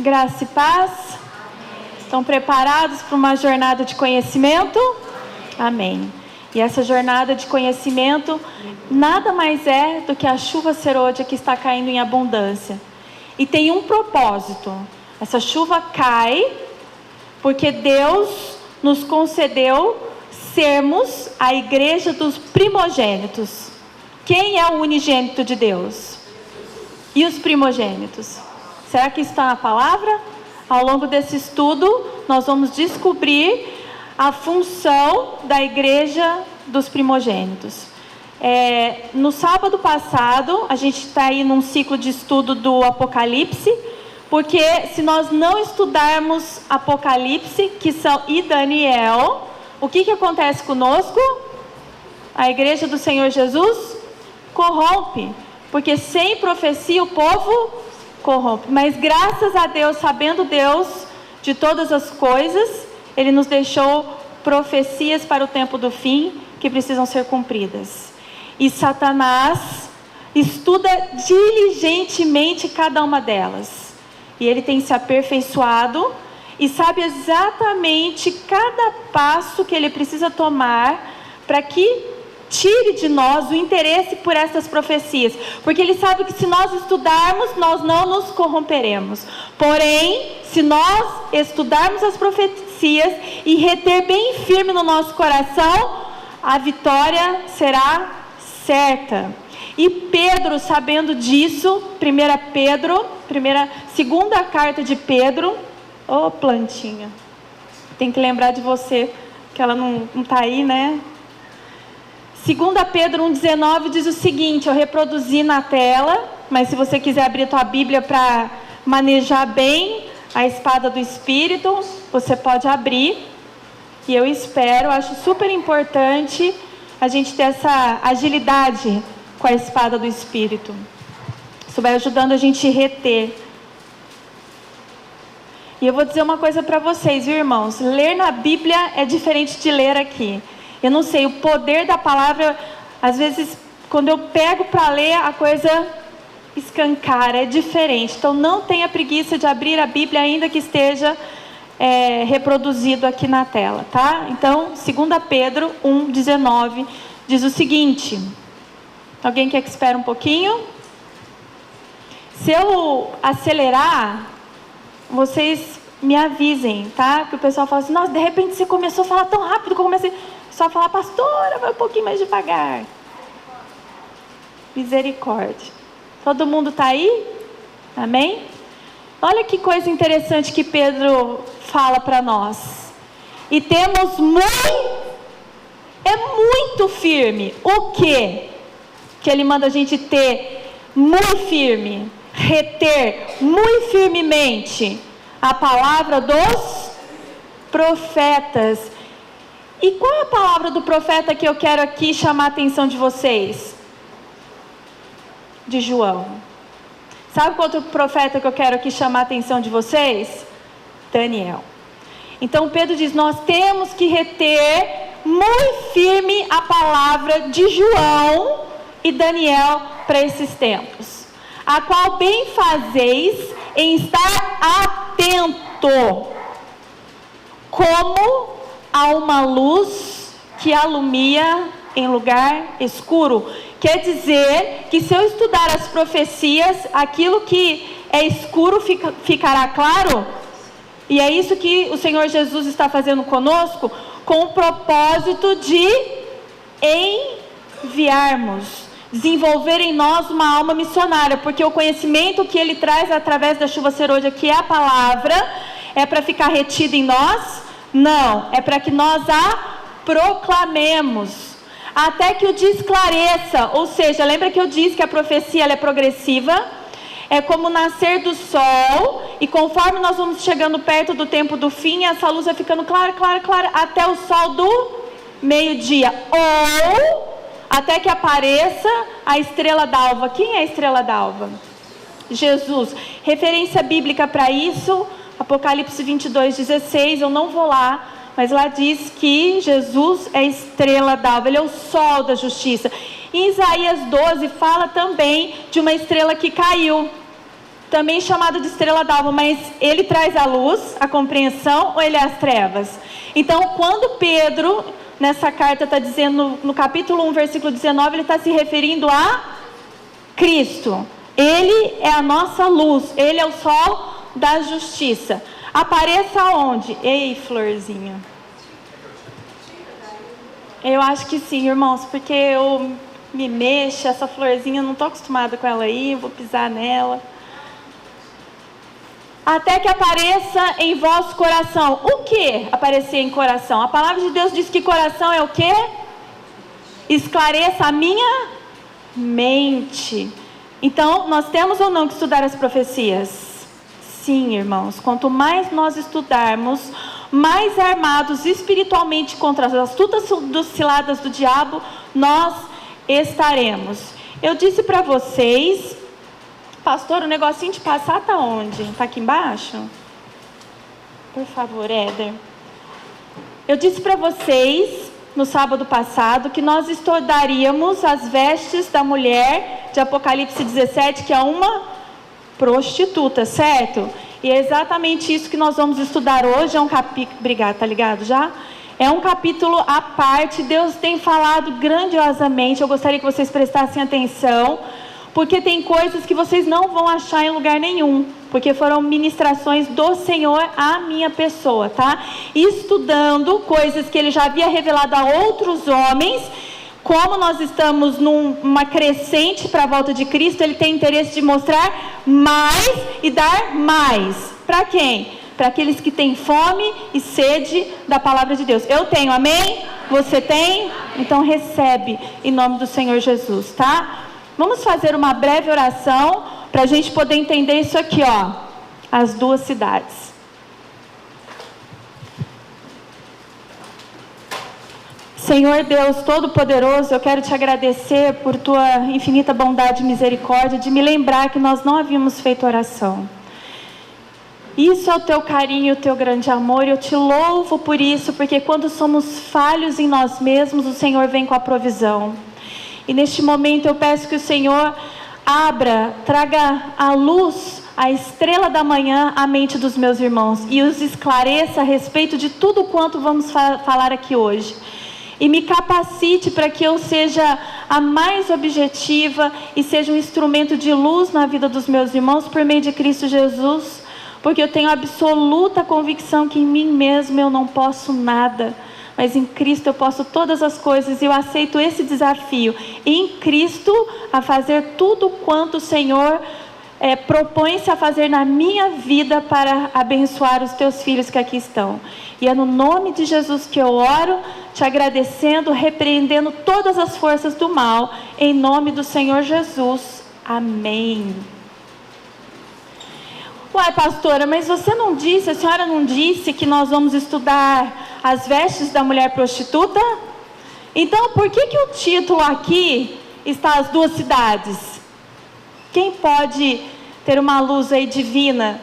Graça e paz. Estão preparados para uma jornada de conhecimento? Amém. E essa jornada de conhecimento nada mais é do que a chuva serôdia que está caindo em abundância. E tem um propósito. Essa chuva cai porque Deus nos concedeu sermos a igreja dos primogênitos. Quem é o unigênito de Deus? E os primogênitos? Será que está na palavra? Ao longo desse estudo, nós vamos descobrir a função da igreja dos primogênitos. No sábado passado, a gente está aí num ciclo de estudo do Apocalipse, porque se nós não estudarmos Apocalipse, e Daniel, o que acontece conosco? A igreja do Senhor Jesus corrompe, porque sem profecia o povo corrompe. Mas graças a Deus, sabendo Deus de todas as coisas, Ele nos deixou profecias para o tempo do fim que precisam ser cumpridas. E Satanás estuda diligentemente cada uma delas. E ele tem se aperfeiçoado e sabe exatamente cada passo que ele precisa tomar para que tire de nós o interesse por essas profecias, porque ele sabe que se nós estudarmos, nós não nos corromperemos. Porém, se nós estudarmos as profecias e reter bem firme no nosso coração, a vitória será certa. E Pedro, sabendo disso, segunda carta de Pedro, plantinha, tem que lembrar de você, que ela não está aí, né? 2 Pedro 1,19 diz o seguinte, eu reproduzi na tela, mas se você quiser abrir a tua Bíblia para manejar bem a espada do Espírito, você pode abrir. E eu acho super importante a gente ter essa agilidade com a espada do Espírito. Isso vai ajudando a gente a reter. E eu vou dizer uma coisa para vocês, viu, irmãos? Ler na Bíblia é diferente de ler aqui. Eu não sei, o poder da palavra, às vezes, quando eu pego para ler, a coisa escancara, é diferente. Então, não tenha preguiça de abrir a Bíblia, ainda que esteja reproduzido aqui na tela, tá? Então, 2 Pedro 1,19 diz o seguinte. Alguém quer que espere um pouquinho? Se eu acelerar, vocês me avisem, tá? Que o pessoal fala assim, nossa, de repente você começou a falar tão rápido que eu comecei só a falar, pastora, vai um pouquinho mais devagar. Misericórdia. Todo mundo está aí? Amém? Olha que coisa interessante que Pedro fala para nós. E temos muito firme. O quê? Que ele manda a gente ter muito firme, reter muito firmemente a palavra dos profetas. E qual é a palavra do profeta que eu quero aqui chamar a atenção de vocês? De João. Sabe qual outro profeta que eu quero aqui chamar a atenção de vocês? Daniel. Então Pedro diz, nós temos que reter muito firme a palavra de João e Daniel para esses tempos. A qual bem fazeis em estar atento, como a uma luz que alumia em lugar escuro. Quer dizer que se eu estudar as profecias, aquilo que é escuro ficará claro. E é isso que o Senhor Jesus está fazendo conosco, com o propósito de enviarmos, desenvolver em nós uma alma missionária, porque o conhecimento que Ele traz através da chuva serôdia, que é a palavra, é para ficar retido em nós? Não, é para que nós a proclamemos, até que o dia esclareça. Ou seja, lembra que eu disse que a profecia ela é progressiva? É como o nascer do sol, e conforme nós vamos chegando perto do tempo do fim, essa luz vai ficando clara, até o sol do meio-dia, ou até que apareça a estrela d'alva. Quem é a estrela d'alva? Jesus. Referência bíblica para isso, Apocalipse 22:16, eu não vou lá, mas lá diz que Jesus é a estrela d'alva, Ele é o sol da justiça. Em Isaías 12 fala também de uma estrela que caiu. também chamado de estrela d'alva, mas ele traz a luz, a compreensão, ou ele é as trevas? Então, quando Pedro, nessa carta, está dizendo, no capítulo 1, versículo 19, ele está se referindo a Cristo. Ele é a nossa luz, ele é o sol da justiça. Apareça onde? Ei, florzinha. Eu acho que sim, irmãos, porque eu me mexo, essa florzinha, eu não estou acostumada com ela aí, vou pisar nela. Até que apareça em vosso coração. O que aparecer em coração? A palavra de Deus diz que coração é o quê? Esclareça a minha mente. Então, nós temos ou não que estudar as profecias? Sim, irmãos. Quanto mais nós estudarmos, mais armados espiritualmente contra as astutas ciladas do diabo, nós estaremos. Eu disse para vocês... Pastor, o negocinho de passar está onde? Está aqui embaixo? Por favor, Éder. Eu disse para vocês, no sábado passado, que nós estudaríamos as vestes da mulher de Apocalipse 17, que é uma prostituta, certo? E é exatamente isso que nós vamos estudar hoje. É um capítulo... Obrigada, tá ligado já? É um capítulo à parte. Deus tem falado grandiosamente. Eu gostaria que vocês prestassem atenção, porque tem coisas que vocês não vão achar em lugar nenhum, porque foram ministrações do Senhor à minha pessoa, tá? Estudando coisas que Ele já havia revelado a outros homens. Como nós estamos numa crescente para a volta de Cristo, Ele tem interesse de mostrar mais e dar mais. Para quem? Para aqueles que têm fome e sede da palavra de Deus. Eu tenho, amém? Você tem? Então recebe em nome do Senhor Jesus, tá? Vamos fazer uma breve oração para a gente poder entender isso aqui, ó. As duas cidades. Senhor Deus Todo-Poderoso, eu quero te agradecer por tua infinita bondade e misericórdia de me lembrar que nós não havíamos feito oração. Isso é o teu carinho, o teu grande amor, e eu te louvo por isso, porque quando somos falhos em nós mesmos, o Senhor vem com a provisão. E neste momento eu peço que o Senhor abra, traga à luz, a estrela da manhã, à mente dos meus irmãos, e os esclareça a respeito de tudo quanto vamos falar aqui hoje. E me capacite para que eu seja a mais objetiva e seja um instrumento de luz na vida dos meus irmãos por meio de Cristo Jesus, porque eu tenho absoluta convicção que em mim mesmo eu não posso nada, mas em Cristo eu posso todas as coisas, e eu aceito esse desafio, em Cristo, a fazer tudo quanto o Senhor propõe-se a fazer na minha vida para abençoar os teus filhos que aqui estão. E é no nome de Jesus que eu oro, te agradecendo, repreendendo todas as forças do mal, em nome do Senhor Jesus. Amém. Uai, pastora, mas você não disse, a senhora não disse que nós vamos estudar as vestes da mulher prostituta? Então, por que o título aqui está As Duas Cidades? Quem pode ter uma luz aí divina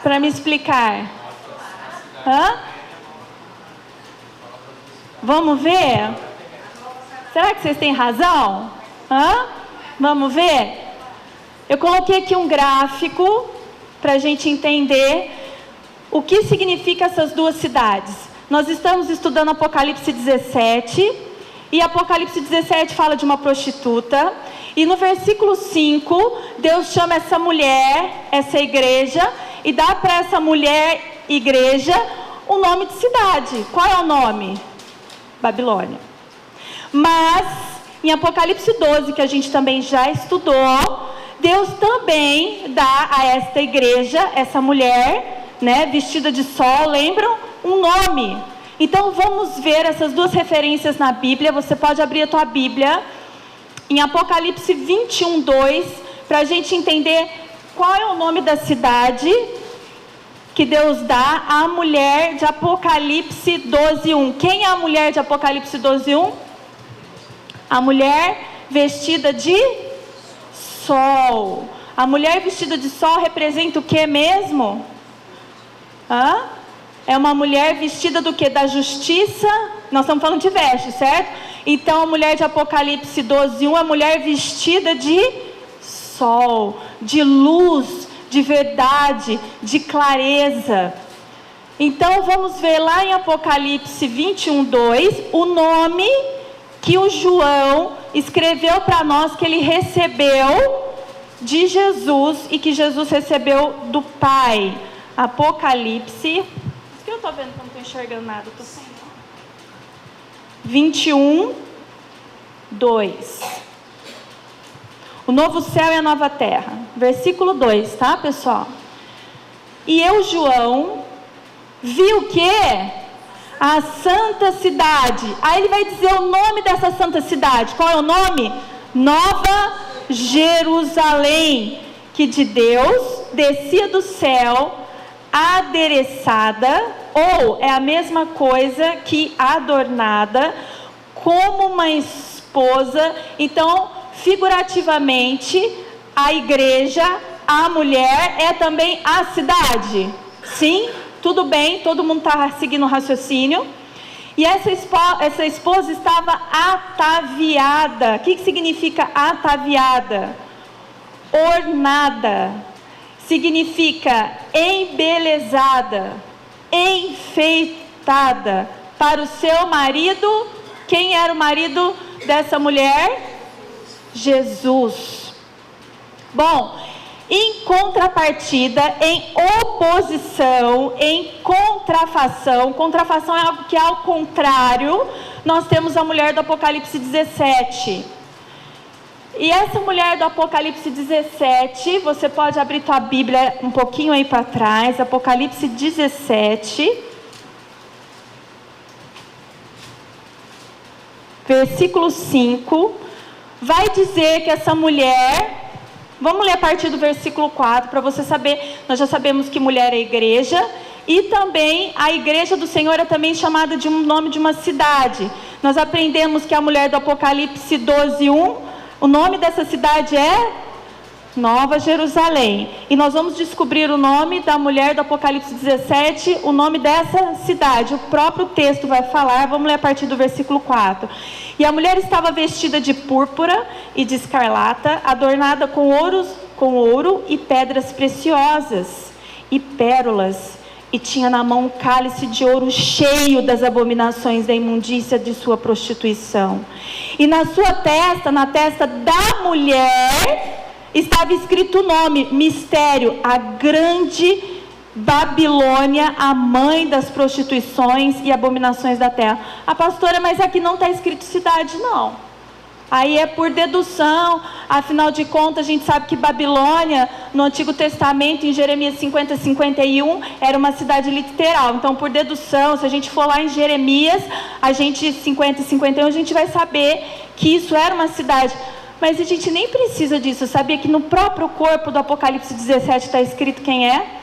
para me explicar? Hã? Vamos ver? Será que vocês têm razão? Hã? Vamos ver? Eu coloquei aqui um gráfico para a gente entender o que significa essas duas cidades. Nós estamos estudando Apocalipse 17, e Apocalipse 17 fala de uma prostituta, e no versículo 5, Deus chama essa mulher, essa igreja, e dá para essa mulher, igreja, o nome de cidade. Qual é o nome? Babilônia. Mas, em Apocalipse 12, que a gente também já estudou, Deus também dá a esta igreja, essa mulher, né, vestida de sol, lembram? Um nome. Então vamos ver essas duas referências na Bíblia. Você pode abrir a tua Bíblia em Apocalipse 21, 2, para a gente entender qual é o nome da cidade que Deus dá à mulher de Apocalipse 12, 1. Quem é a mulher de Apocalipse 12, 1? A mulher vestida de sol. A mulher vestida de sol representa o que mesmo? Hã? É uma mulher vestida do que? Da justiça. Nós estamos falando de vestes, certo? Então a mulher de Apocalipse 12, 1 é a mulher vestida de sol. de luz, de verdade, de clareza. Então vamos ver lá em Apocalipse 21:2, o nome que o João escreveu para nós, que ele recebeu de Jesus e que Jesus recebeu do Pai. Apocalipse, isso que eu estou vendo que eu não estou enxergando nada, estou sem 21:2. O novo céu e a nova terra. Versículo 2, tá, pessoal? E eu, João, vi o quê? A santa cidade. Aí ele vai dizer o nome dessa santa cidade. Qual é o nome? Nova Jerusalém, que de Deus descia do céu, adereçada, ou é a mesma coisa que adornada, como uma esposa. Então, figurativamente, a igreja, a mulher, é também a cidade. Sim? Tudo bem, todo mundo está seguindo o raciocínio. E essa esposa estava ataviada. O que significa ataviada? Ornada. Significa embelezada, enfeitada para o seu marido. Quem era o marido dessa mulher? Jesus. Bom, em contrapartida, em oposição, em contrafação. Contrafação é algo que é ao contrário. Nós temos a mulher do Apocalipse 17. E essa mulher do Apocalipse 17, você pode abrir tua Bíblia um pouquinho aí para trás. Apocalipse 17. Versículo 5. Vai dizer que essa mulher... Vamos ler a partir do versículo 4, para você saber. Nós já sabemos que mulher é igreja, e também a igreja do Senhor é também chamada de um nome de uma cidade. Nós aprendemos que a mulher do Apocalipse 12:1, o nome dessa cidade é Nova Jerusalém. E nós vamos descobrir o nome da mulher do Apocalipse 17, o nome dessa cidade. O próprio texto vai falar, vamos ler a partir do versículo 4. E a mulher estava vestida de púrpura e de escarlata, adornada com ouro e pedras preciosas e pérolas, e tinha na mão um cálice de ouro cheio das abominações da imundícia de sua prostituição. E na sua testa, na testa da mulher, estava escrito o nome, mistério, a grande Babilônia, a mãe das prostituições e abominações da terra. A pastora, mas aqui não está escrito cidade, não. Aí é por dedução. Afinal de contas, a gente sabe que Babilônia, no Antigo Testamento, em Jeremias 50:51, era uma cidade literal. Então, por dedução, se a gente for lá em Jeremias, 50:51, a gente vai saber que isso era uma cidade. Mas a gente nem precisa disso. Sabia que no próprio corpo do Apocalipse 17 está escrito quem é?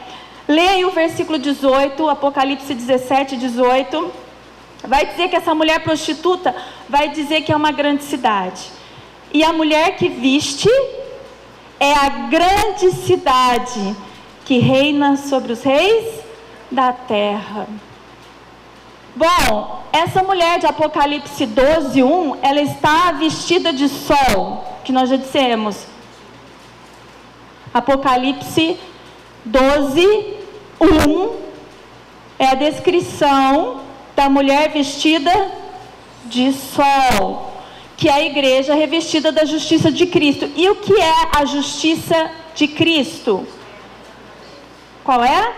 Leia aí o versículo 18, Apocalipse 17:18. Vai dizer que essa mulher prostituta, vai dizer que é uma grande cidade. E a mulher que viste é a grande cidade que reina sobre os reis da terra. Bom, essa mulher de Apocalipse 12:1, ela está vestida de sol, que nós já dissemos. Apocalipse 12:1 é a descrição da mulher vestida de sol, que é a igreja revestida da justiça de Cristo. E o que é a justiça de Cristo? Qual é?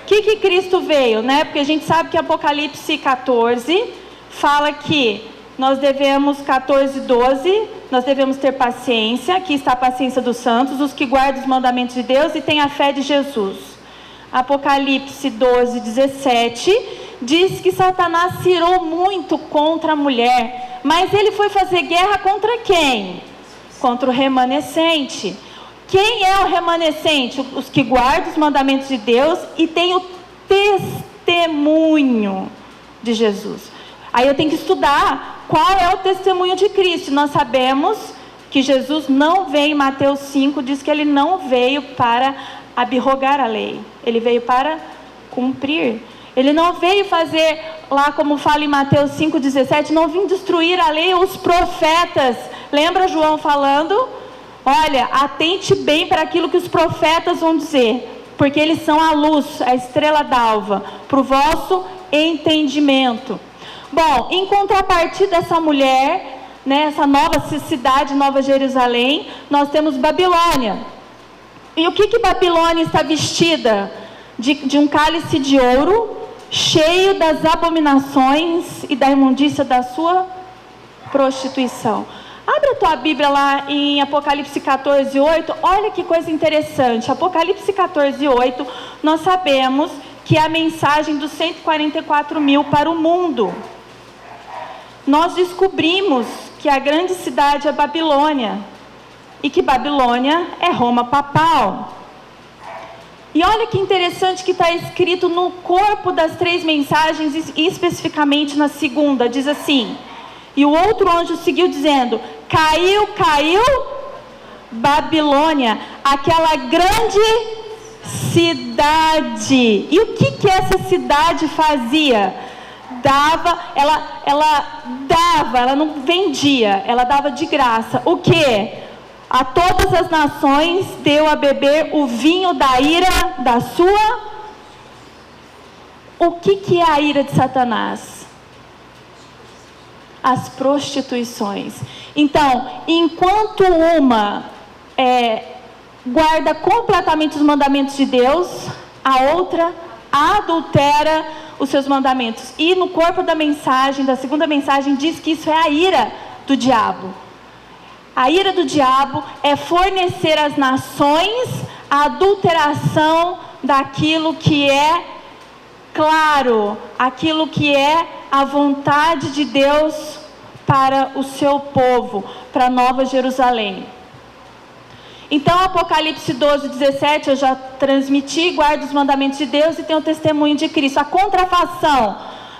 O que Cristo veio, né? Porque a gente sabe que Apocalipse 14 fala que nós devemos, 14:12, nós devemos ter paciência. Aqui está a paciência dos santos, os que guardam os mandamentos de Deus e têm a fé de Jesus. Apocalipse 12:17 diz que Satanás se irou muito contra a mulher, mas ele foi fazer guerra contra quem? Contra o remanescente. Quem é o remanescente? Os que guardam os mandamentos de Deus e têm o testemunho de Jesus. Aí eu tenho que estudar qual é o testemunho de Cristo. Nós sabemos que Jesus não veio, em Mateus 5, diz que ele não veio para abrogar a lei. Ele veio para cumprir. Ele não veio fazer, lá como fala em Mateus 5:17, não vim destruir a lei ou os profetas. Lembra João falando? olha, atente bem para aquilo que os profetas vão dizer, porque eles são a luz, a estrela d'alva, para o vosso entendimento. Bom, em contrapartida dessa mulher, né, essa nova cidade, Nova Jerusalém, nós temos Babilônia. E o que Babilônia está vestida? De um cálice de ouro, cheio das abominações e da imundícia da sua prostituição. Abre a tua Bíblia lá em Apocalipse 14, 8. Olha que coisa interessante. Apocalipse 14, 8, nós sabemos que é a mensagem dos 144 mil para o mundo. Nós descobrimos que a grande cidade é Babilônia. E que Babilônia é Roma papal. E olha que interessante que está escrito no corpo das 3 mensagens, e especificamente na segunda, diz assim: e o outro anjo seguiu dizendo: caiu, caiu Babilônia, aquela grande cidade. E o que essa cidade fazia? Ela não vendia, ela dava de graça. O que? A todas as nações deu a beber o vinho da ira da sua... O que é a ira de Satanás? As prostituições. Então, enquanto uma guarda completamente os mandamentos de Deus, a outra adultera os seus mandamentos. E no corpo da mensagem, da segunda mensagem, diz que isso é a ira do diabo. A ira do diabo é fornecer às nações a adulteração daquilo que é claro, aquilo que é a vontade de Deus para o seu povo, para Nova Jerusalém. Então, Apocalipse 12, 17, eu já transmiti: guarda os mandamentos de Deus e tem o testemunho de Cristo. A contrafação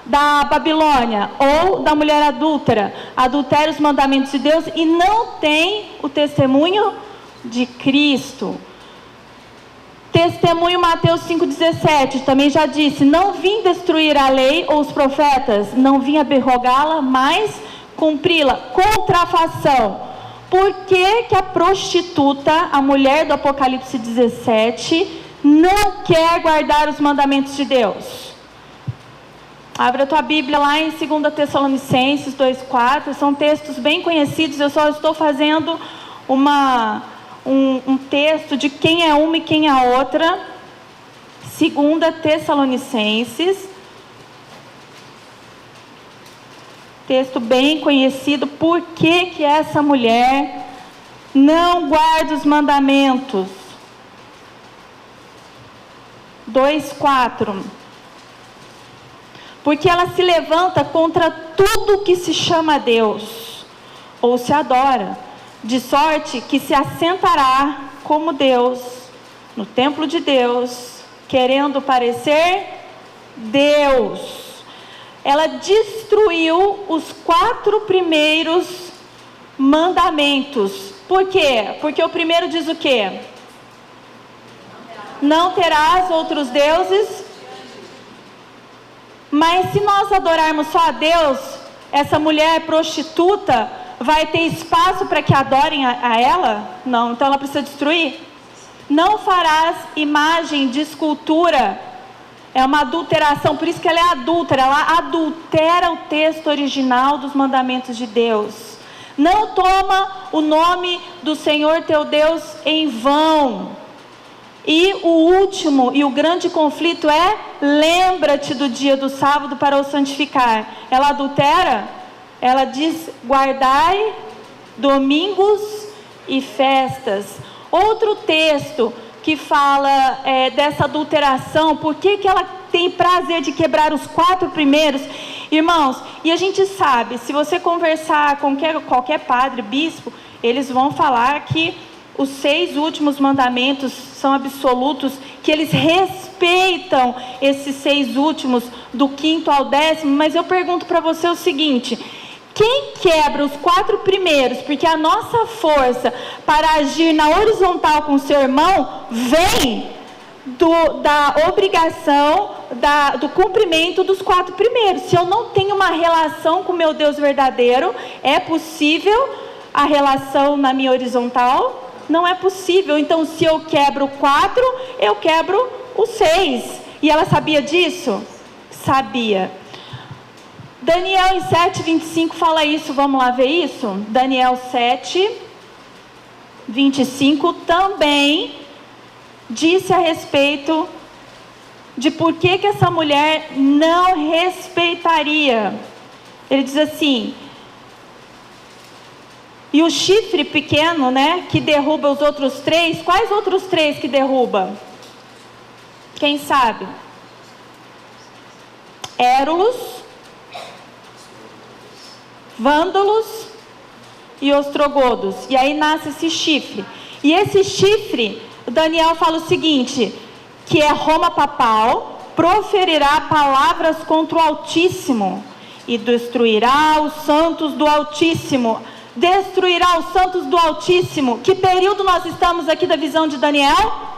da Babilônia ou da mulher adúltera adultera os mandamentos de Deus e não tem o testemunho de Cristo. Testemunho Mateus 5,17 também já disse: não vim destruir a lei ou os profetas, não vim abrogá-la, mas cumpri-la. Contrafação. Por que a prostituta, a mulher do Apocalipse 17, não quer guardar os mandamentos de Deus? Abre a tua Bíblia lá em 2 Tessalonicenses 2,4. São textos bem conhecidos. Eu só estou fazendo um texto de quem é uma e quem é a outra. 2 Tessalonicenses. Texto bem conhecido. Por que essa mulher não guarda os mandamentos? 2,4. Porque ela se levanta contra tudo que se chama Deus, ou se adora, de sorte que se assentará como Deus, no templo de Deus, querendo parecer Deus. Ela destruiu os 4 primeiros mandamentos. Por quê? Porque o primeiro diz o quê? Não terás outros deuses. Mas se nós adorarmos só a Deus, essa mulher prostituta vai ter espaço para que adorem a ela? Não, então ela precisa destruir. Não farás imagem de escultura. É uma adulteração, por isso que ela é adúltera. Ela adultera o texto original dos mandamentos de Deus. Não toma o nome do Senhor teu Deus em vão. E o último e o grande conflito é: lembra-te do dia do sábado para o santificar. Ela adultera? Ela diz: guardai domingos e festas. Outro texto que fala dessa adulteração, por que ela tem prazer de quebrar os 4 primeiros? Irmãos, e a gente sabe, se você conversar com qualquer padre, bispo, eles vão falar que os 6 últimos mandamentos são absolutos, que eles respeitam esses 6 últimos, do 5º ao 10º, mas eu pergunto para você o seguinte: quem quebra os 4 primeiros, porque a nossa força para agir na horizontal com o seu irmão vem da obrigação, do cumprimento dos 4 primeiros. Se eu não tenho uma relação com o meu Deus verdadeiro, é possível a relação na minha horizontal? Não é possível. Então, se eu quebro 4, eu quebro o 6. E ela sabia disso? Sabia. Daniel em 7:25 fala isso. Vamos lá ver isso? Daniel 7:25 também disse a respeito de por que essa mulher não respeitaria. Ele diz assim: e o chifre pequeno, né, que derruba os outros 3, quais outros 3 que derruba? Quem sabe? Érulos, vândalos e ostrogodos. E aí nasce esse chifre. E esse chifre, Daniel fala o seguinte, que é Roma papal, proferirá palavras contra o Altíssimo e destruirá os santos do Altíssimo. Destruirá os santos do Altíssimo. Que período nós estamos aqui da visão de Daniel?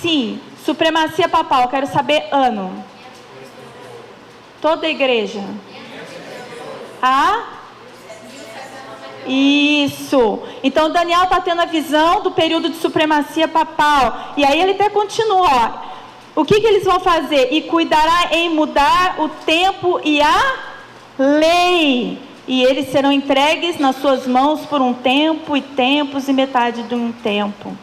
Sim, supremacia papal. Quero saber ano. Toda a igreja. Isso. Então Daniel está tendo a visão do período de supremacia papal. E aí ele até continua. O que eles vão fazer? E cuidará em mudar o tempo e a lei. E eles serão entregues nas suas mãos por um tempo e tempos e metade de um tempo.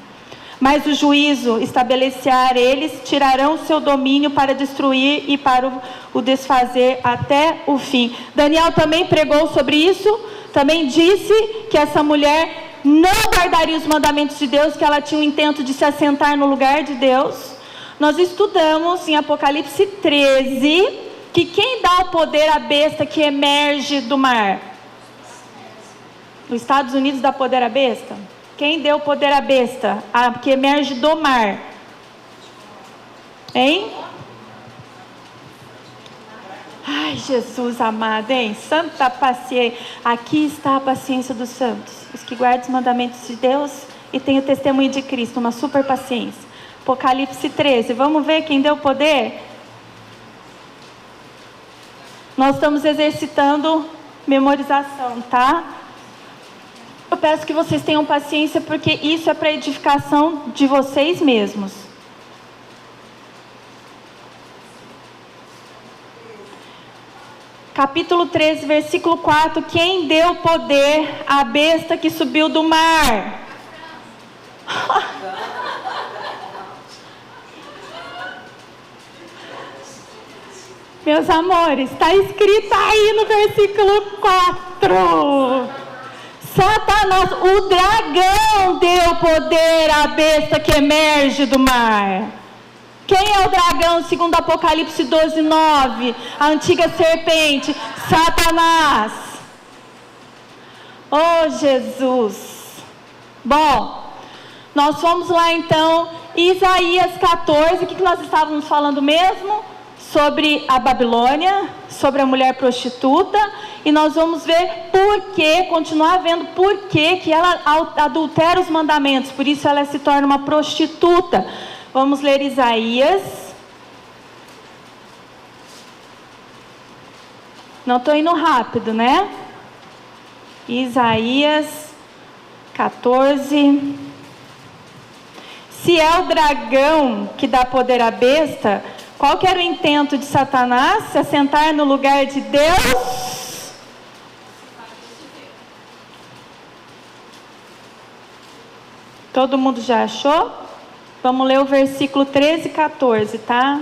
Mas o juízo estabelecerá eles, tirarão seu domínio para destruir e para o desfazer até o fim. Daniel também pregou sobre isso, também disse que essa mulher não guardaria os mandamentos de Deus, que ela tinha o intento de se assentar no lugar de Deus. Nós estudamos em Apocalipse 13, que quem dá o poder à besta que emerge do mar? Os Estados Unidos dá poder à besta? Quem deu poder à besta? A que emerge do mar? Hein? Ai, Jesus amado, hein? Santa paciência. Aqui está a paciência dos santos. Os que guardam os mandamentos de Deus e têm o testemunho de Cristo. Uma super paciência. Apocalipse 13. Vamos ver quem deu poder? Nós estamos exercitando memorização, tá? Eu peço que vocês tenham paciência, porque isso é para edificação de vocês mesmos. Capítulo 13, versículo 4. Quem deu poder à besta que subiu do mar? Meus amores, está escrito aí no versículo 4. Satanás, o dragão deu poder à besta que emerge do mar. Quem é o dragão segundo Apocalipse 12:9? A antiga serpente, Satanás. Oh, Jesus. Bom, nós fomos lá então, Isaías 14, o que nós estávamos falando mesmo? Sobre a Babilônia, sobre a mulher prostituta, e nós vamos ver por que, continuar vendo por que ela adultera os mandamentos, por isso ela se torna uma prostituta. Vamos ler Isaías. Não estou indo rápido, né? Isaías 14. Se é o dragão que dá poder à besta, qual que era o intento de Satanás? Se assentar no lugar de Deus? Todo mundo já achou? Vamos ler o versículo 13 e 14, tá?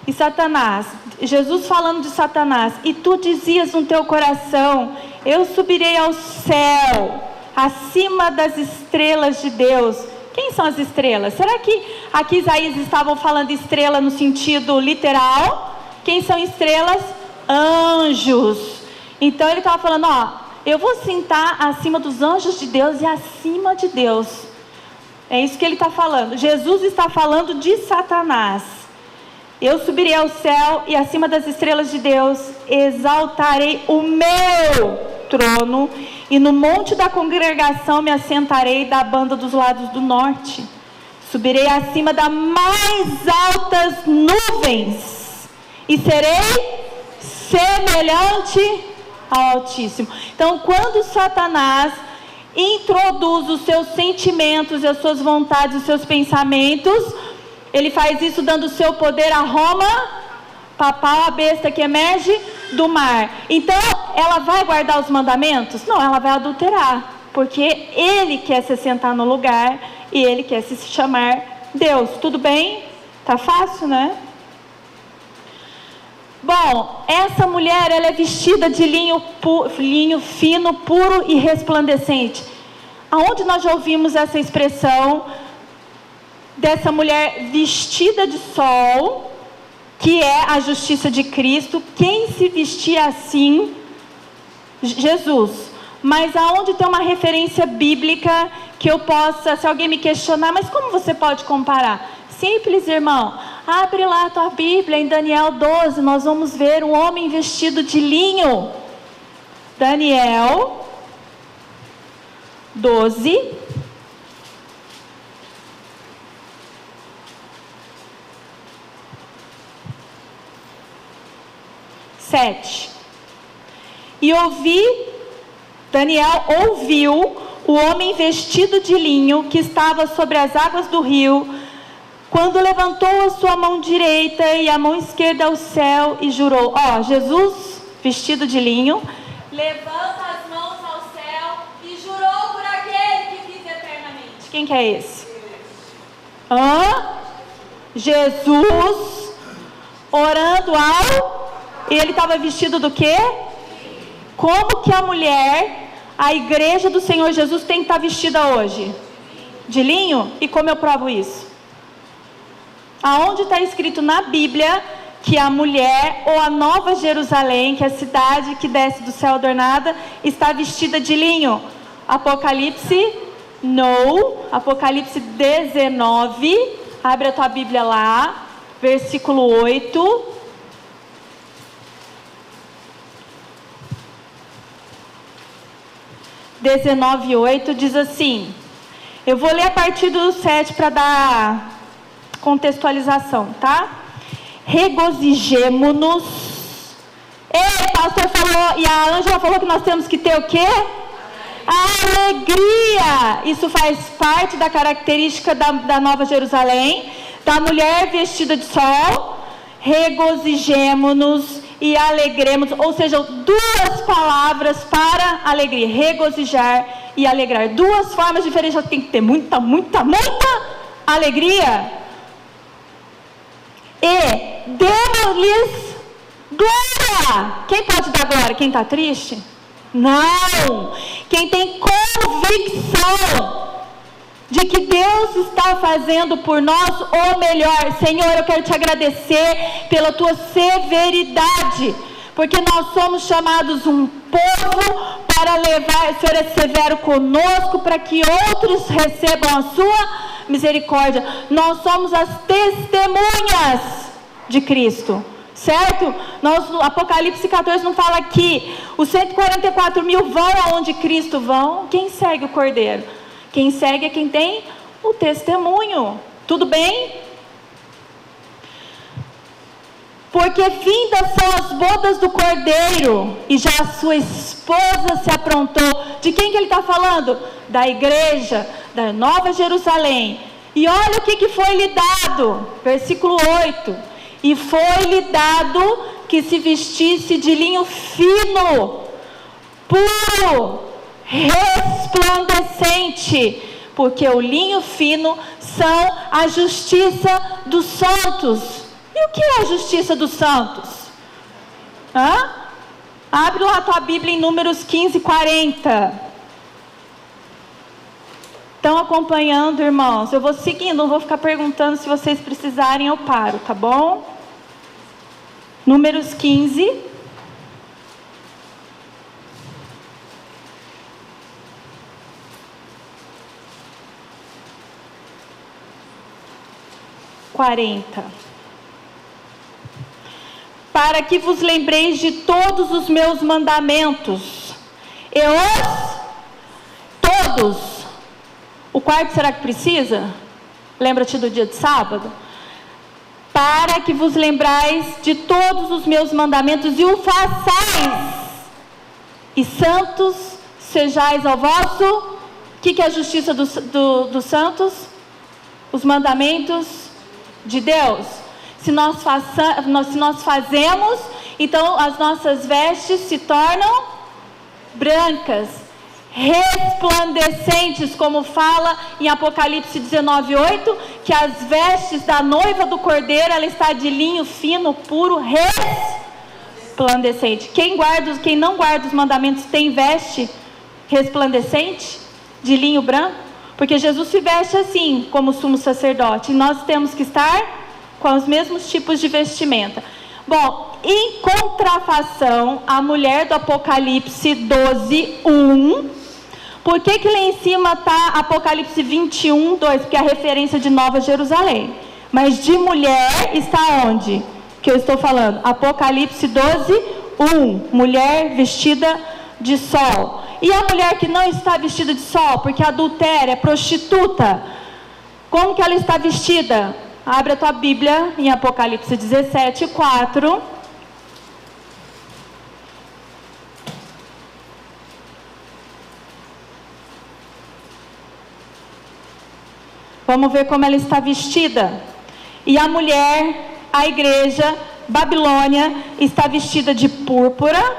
E Satanás, Jesus falando de Satanás, e tu dizias no teu coração, eu subirei ao céu, acima das estrelas de Deus. Quem são as estrelas? Será que aqui Isaías estavam falando de estrela no sentido literal? Quem são estrelas? Anjos. Então ele estava falando, eu vou sentar acima dos anjos de Deus e acima de Deus. É isso que ele está falando. Jesus está falando de Satanás. Eu subirei ao céu e acima das estrelas de Deus exaltarei o meu trono, e no monte da congregação me assentarei da banda dos lados do norte. Subirei acima das mais altas nuvens e serei semelhante ao Altíssimo. Então, quando Satanás introduz os seus sentimentos, as suas vontades, os seus pensamentos. Ele faz isso dando o seu poder à Roma papal, a besta que emerge do mar. Então, ela vai guardar os mandamentos? Não, ela vai adulterar, porque ele quer se sentar no lugar e ele quer se chamar Deus. Tudo bem? Tá fácil, né? Bom, essa mulher, ela é vestida de linho fino, puro e resplandecente. Aonde nós já ouvimos essa expressão dessa mulher vestida de sol, que é a justiça de Cristo? Quem se vestia assim? Jesus. Mas aonde tem uma referência bíblica que eu possa, se alguém me questionar, mas como você pode comparar? Simples, irmão. Abre lá a tua Bíblia, em Daniel 12, nós vamos ver um homem vestido de linho. Daniel 12. E Daniel ouviu o homem vestido de linho que estava sobre as águas do rio, quando levantou a sua mão direita e a mão esquerda ao céu e jurou. Jesus vestido de linho, levanta as mãos ao céu e jurou por aquele que vive eternamente. Quem que é esse? Jesus orando e ele estava vestido do quê? Como que a igreja do Senhor Jesus tem que estar vestida hoje? De linho? E como eu provo isso? Aonde está escrito na Bíblia que a mulher, ou a Nova Jerusalém, que é a cidade que desce do céu adornada, está vestida de linho? Apocalipse 19, abre a tua Bíblia lá, versículo 8. Diz assim, eu vou ler a partir do 7 para dar contextualização, tá? Regozijemo-nos. O pastor falou, e a Ângela falou que nós temos que ter o quê? Alegria. Isso faz parte da característica da Nova Jerusalém, da mulher vestida de sol. Regozijemo-nos e alegremos, ou seja, duas palavras para alegria: regozijar e alegrar. Duas formas diferentes. Tem que ter muita alegria. E demos-lhes glória. Quem pode dar glória? Quem está triste? Não. Quem tem convicção de que Deus está fazendo por nós o melhor. Senhor, eu quero te agradecer pela tua severidade, porque nós somos chamados um povo para levar. O Senhor é severo conosco para que outros recebam a sua misericórdia. Nós somos as testemunhas de Cristo, certo? Apocalipse 14 não fala que os 144 mil vão aonde Cristo vão? Quem segue o Cordeiro? Quem segue é quem tem o testemunho. Tudo bem? Porque vindas são as bodas do Cordeiro, e já a sua esposa se aprontou. De quem que ele está falando? Da igreja, da Nova Jerusalém. E olha o que foi lhe dado. Versículo 8. E foi-lhe dado que se vestisse de linho fino, puro, resplandecente, porque o linho fino são a justiça dos santos. E o que é a justiça dos santos? Abre lá a tua Bíblia em Números 15, 40. Estão acompanhando, irmãos? Eu vou seguindo, não vou ficar perguntando. Se vocês precisarem eu paro, tá bom? Números 15. Para que vos lembreis de todos os meus mandamentos, todos. O quarto será que precisa? Lembra-te do dia de sábado? Para que vos lembrais de todos os meus mandamentos e o façais, e santos sejais ao vosso que é a justiça dos santos? Os mandamentos de Deus. Se nós fazemos, então as nossas vestes se tornam brancas, resplandecentes, como fala em Apocalipse 19:8, que as vestes da noiva do Cordeiro, ela está de linho fino, puro, resplandecente. Quem não guarda os mandamentos tem veste resplandecente, de linho branco? Porque Jesus se veste assim, como sumo sacerdote, e nós temos que estar com os mesmos tipos de vestimenta. Bom, em contrafação, a mulher do Apocalipse 12:1, por que lá em cima está Apocalipse 21:2? Porque é a referência de Nova Jerusalém. Mas de mulher está onde? Que eu estou falando? Apocalipse 12:1, mulher vestida de sol. E a mulher que não está vestida de sol, porque adultéria, é prostituta, como que ela está vestida? Abre a tua Bíblia em Apocalipse 17:4. Vamos ver como ela está vestida. E a mulher, a igreja, Babilônia, está vestida de púrpura,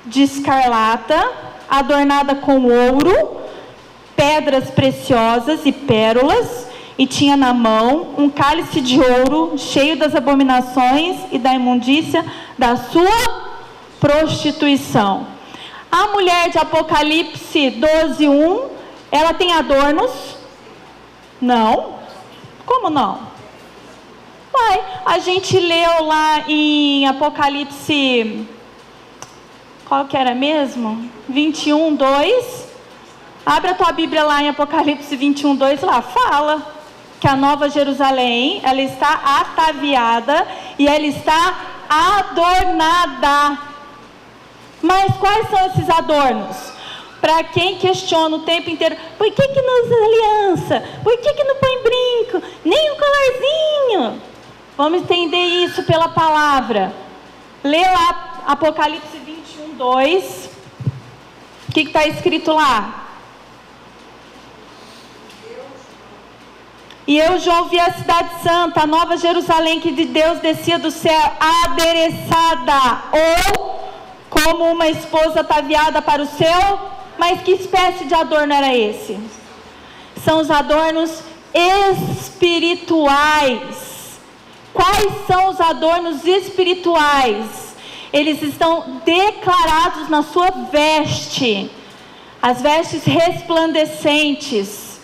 de escarlata, adornada com ouro, pedras preciosas e pérolas, e tinha na mão um cálice de ouro cheio das abominações e da imundícia da sua prostituição. A mulher de Apocalipse 12:1, ela tem adornos? Não. Como não? A gente leu lá em Apocalipse, qual que era mesmo? 21:2. Abre a tua Bíblia lá em Apocalipse 21:2, lá fala que a Nova Jerusalém, ela está ataviada e ela está adornada. Mas quais são esses adornos? Para quem questiona o tempo inteiro, por que não usa aliança? Por que não põe brinco? Nem um colarzinho? Vamos entender isso pela palavra. Lê lá Apocalipse 21:2. O que está escrito lá? E eu, João, vi a cidade santa, a nova Jerusalém, que de Deus descia do céu, adereçada, ou como uma esposa ataviada para o seu. Mas que espécie de adorno era esse? São os adornos espirituais. Quais são os adornos espirituais? Eles estão declarados na sua veste. As vestes resplandecentes.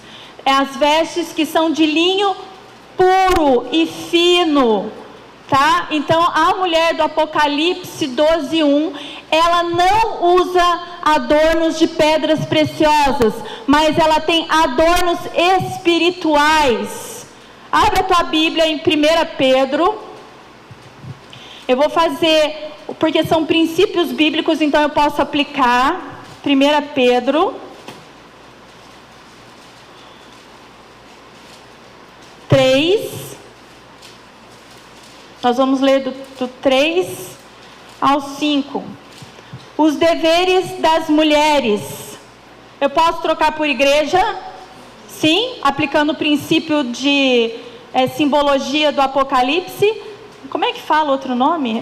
As vestes que são de linho puro e fino. Tá? Então, a mulher do Apocalipse 12:1, ela não usa adornos de pedras preciosas, mas ela tem adornos espirituais. Abre a tua Bíblia em 1 Pedro. Eu vou fazer, porque são princípios bíblicos, então eu posso aplicar. 1 Pedro 3. Nós vamos ler do 3 ao 5. Os deveres das mulheres. Eu posso trocar por igreja? Sim, aplicando o princípio de simbologia do Apocalipse. Como é que fala outro nome?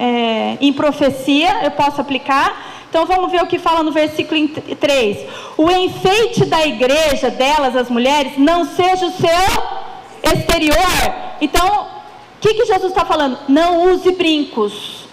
Em profecia, eu posso aplicar. Então vamos ver o que fala no versículo 3. O enfeite da igreja, delas, as mulheres, não seja o seu exterior. Então, o que Jesus está falando? Não use brincos,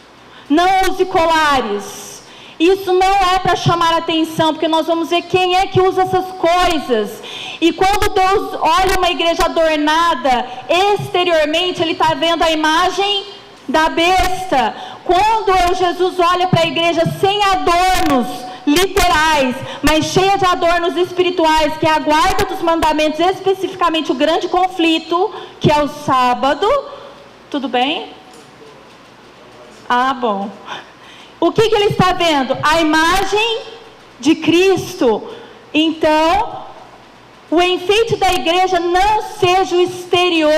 não use colares. Isso não é para chamar atenção, porque nós vamos ver quem é que usa essas coisas. E quando Deus olha uma igreja adornada exteriormente, Ele está vendo a imagem da besta. Quando Jesus olha para a igreja sem adornos literais, mas cheia de adornos espirituais, que é a guarda dos mandamentos, especificamente o grande conflito, que é o sábado. Tudo bem? Ah, bom. O que ele está vendo? A imagem de Cristo. Então, o enfeite da igreja não seja o exterior,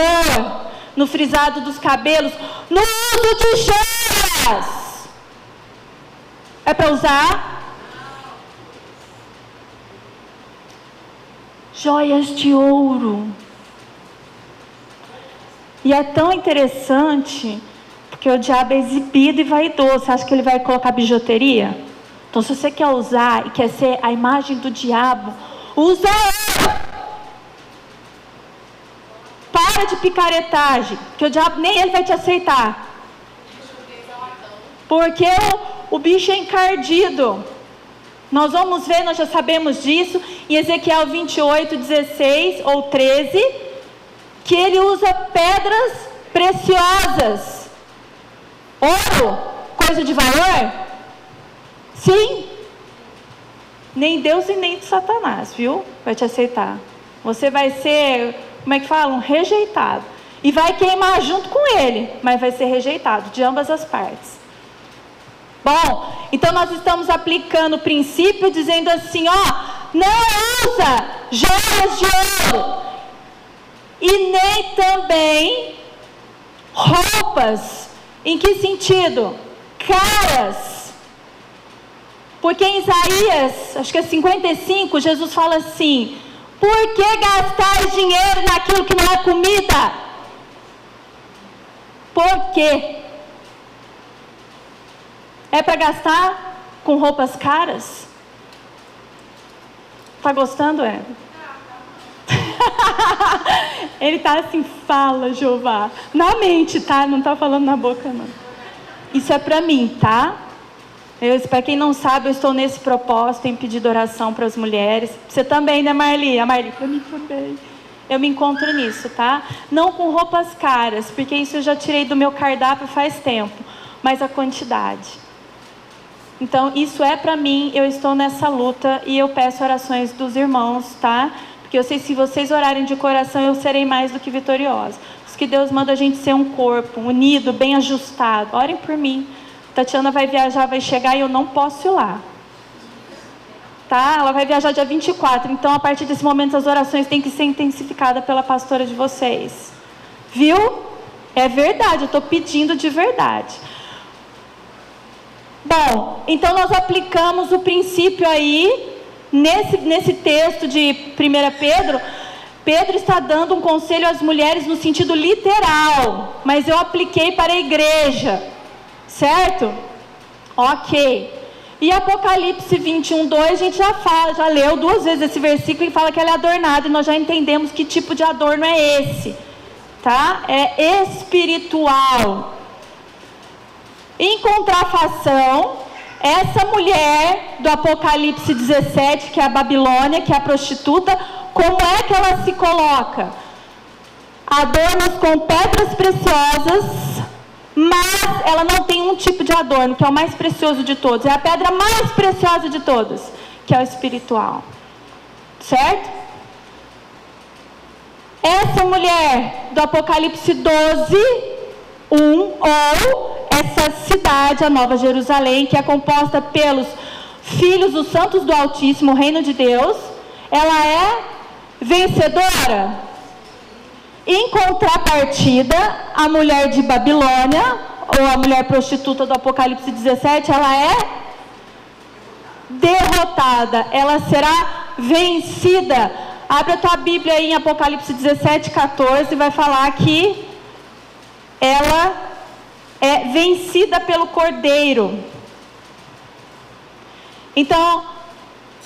no frisado dos cabelos, no uso de joias. É para usar? joias de ouro. E é tão interessante, porque o diabo é exibido e vaidoso. Você acha que ele vai colocar bijuteria? Então, se você quer usar e quer ser a imagem do diabo, usa ouro. Para de picaretagem, que o diabo nem ele vai te aceitar. Porque o bicho é encardido. Nós vamos ver, nós já sabemos disso, em Ezequiel 28, 16 ou 13, que ele usa pedras preciosas. Ouro, coisa de valor? Sim. Nem Deus e nem Satanás, viu? Vai te aceitar. Você vai ser, como é que falam? Rejeitado. E vai queimar junto com ele, mas vai ser rejeitado de ambas as partes. Bom, então nós estamos aplicando o princípio dizendo assim, não usa joias de ouro e nem também roupas. Em que sentido? Caras. Porque em Isaías, acho que é 55, Jesus fala assim, por que gastar dinheiro naquilo que não é comida? Por quê? É para gastar com roupas caras? Tá gostando, Ele tá assim, fala, Jeová. Na mente, tá? Não tá falando na boca, não. Isso é para mim, tá? Para quem não sabe, eu estou nesse propósito em pedido oração para as mulheres. Você também, né, Marli? A Marli, para mim também. Eu me encontro nisso, tá? Não com roupas caras, porque isso eu já tirei do meu cardápio faz tempo. Mas a quantidade. Então, isso é para mim, eu estou nessa luta e eu peço orações dos irmãos, tá? Porque eu sei que se vocês orarem de coração, eu serei mais do que vitoriosa. Porque que Deus manda a gente ser um corpo, unido, bem ajustado. Orem por mim. Tatiana vai viajar, vai chegar e eu não posso ir lá. Tá? Ela vai viajar dia 24, então a partir desse momento as orações têm que ser intensificadas pela pastora de vocês. Viu? É verdade, eu estou pedindo de verdade. Bom, então nós aplicamos o princípio aí, nesse texto de 1 Pedro. Pedro está dando um conselho às mulheres no sentido literal, mas eu apliquei para a igreja, certo? Ok. E Apocalipse 21:2, a gente já leu 2 vezes esse versículo e fala que ela é adornada, e nós já entendemos que tipo de adorno é esse, tá? É espiritual. Em contrafação, essa mulher do Apocalipse 17, que é a Babilônia, que é a prostituta, como é que ela se coloca? Adornos com pedras preciosas, mas ela não tem um tipo de adorno, que é o mais precioso de todos. É a pedra mais preciosa de todas, que é o espiritual. Certo? Essa mulher do Apocalipse 12:1, ou essa cidade, a Nova Jerusalém, que é composta pelos filhos dos santos do Altíssimo, o reino de Deus, ela é vencedora. Em contrapartida, a mulher de Babilônia, ou a mulher prostituta do Apocalipse 17, ela é derrotada, ela será vencida. Abre a tua Bíblia aí em Apocalipse 17:14, vai falar que ela é vencida pelo Cordeiro. Então,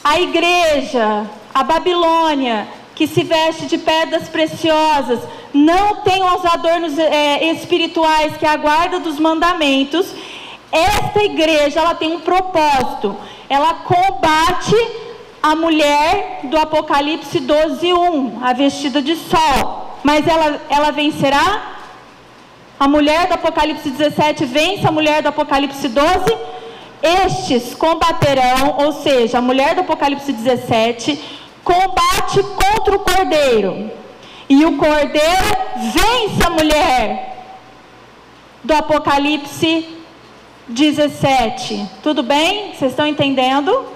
a igreja, a Babilônia, que se veste de pedras preciosas, não tem os adornos espirituais, que é a guarda dos mandamentos. Esta igreja, ela tem um propósito. Ela combate a mulher do Apocalipse 12:1, a vestida de sol. Mas ela vencerá? A mulher do Apocalipse 17 vence a mulher do Apocalipse 12? Estes combaterão, ou seja, a mulher do Apocalipse 17 combate contra o Cordeiro. E o Cordeiro vence a mulher do Apocalipse 17. Tudo bem? Vocês estão entendendo?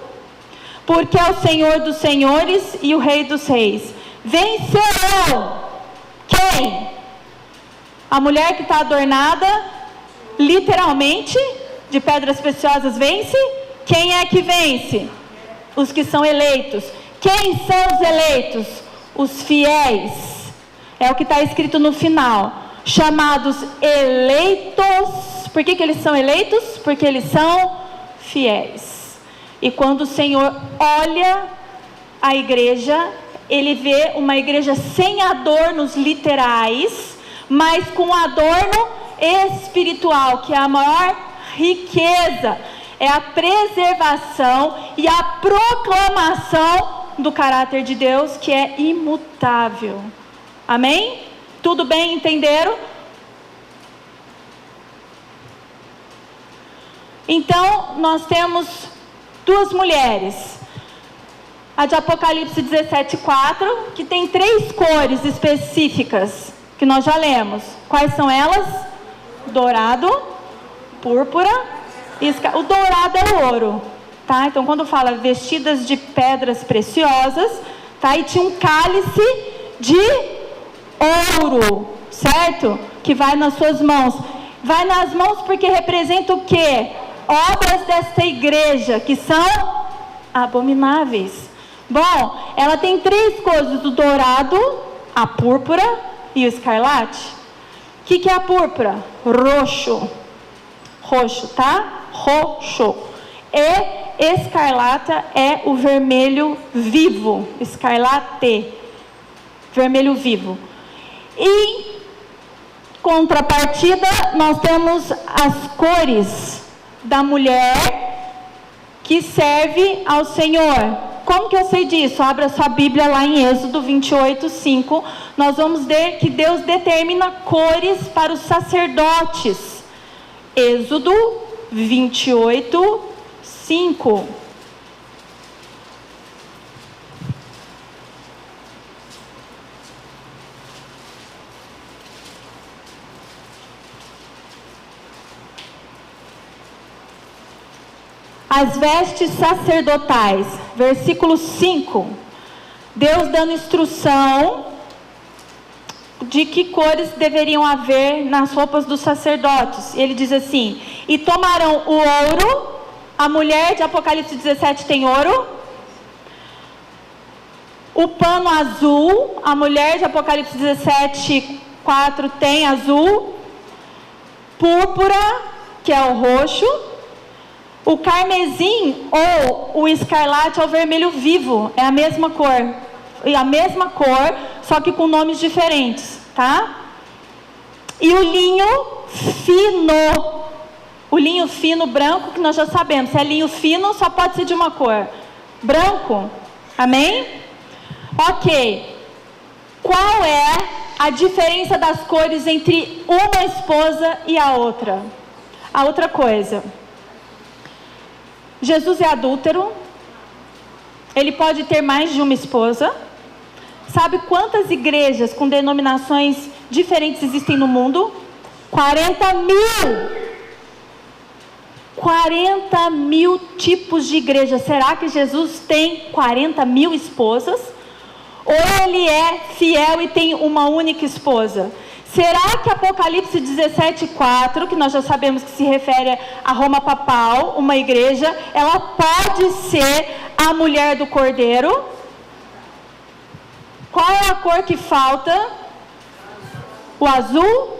Porque é o Senhor dos senhores e o Rei dos reis. Vencerão. Quem? A mulher que está adornada, literalmente, de pedras preciosas, vence. Quem é que vence? Os que são eleitos. Quem são os eleitos? os fiéis, é o que está escrito no final, chamados eleitos. Por que eles são eleitos? Porque eles são fiéis. E quando o Senhor olha a igreja, Ele vê uma igreja sem adornos literais, mas com adorno espiritual, que é a maior riqueza, é a preservação e a proclamação do caráter de Deus, que é imutável. Amém? Tudo bem? Entenderam? Então, nós temos duas mulheres. A de Apocalipse 17:4, que tem 3 cores específicas, que nós já lemos. Quais são elas? Dourado, púrpura e o dourado é o ouro, tá? Então, quando fala vestidas de pedras preciosas, tá? E tinha um cálice de ouro, certo? Que vai nas suas mãos. Vai nas mãos porque representa o quê? Obras desta igreja, que são abomináveis. Bom, ela tem 3 cores: o dourado, a púrpura e o escarlate. O que é a púrpura? Roxo. Roxo, tá? Roxo. E escarlata é o vermelho vivo. Escarlate. Vermelho vivo. E contrapartida, nós temos as cores da mulher que serve ao Senhor. Como que eu sei disso? Abra sua Bíblia lá em Êxodo 28:5. Nós vamos ver que Deus determina cores para os sacerdotes. Êxodo 28:5. As vestes sacerdotais, versículo 5. Deus dando instrução de que cores deveriam haver nas roupas dos sacerdotes. Ele diz assim: e tomarão o ouro. A mulher de Apocalipse 17 tem ouro. O pano azul. A mulher de Apocalipse 17:4 tem azul. Púrpura, que é o roxo. O carmesim ou o escarlate é o vermelho vivo, é a mesma cor. E a mesma cor, só que com nomes diferentes, tá? E o linho fino. O linho fino branco, que nós já sabemos. Se é linho fino, só pode ser de uma cor. Branco. Amém? Ok. Qual é a diferença das cores entre uma esposa e a outra? A outra coisa. Jesus é adúltero, ele pode ter mais de uma esposa. Sabe quantas igrejas com denominações diferentes existem no mundo? 40.000! 40.000 tipos de igreja. Será que Jesus tem 40.000 esposas? Ou ele é fiel e tem uma única esposa? Será que Apocalipse 17:4, que nós já sabemos que se refere a Roma papal, uma igreja, ela pode ser a mulher do Cordeiro? Qual é a cor que falta? O azul?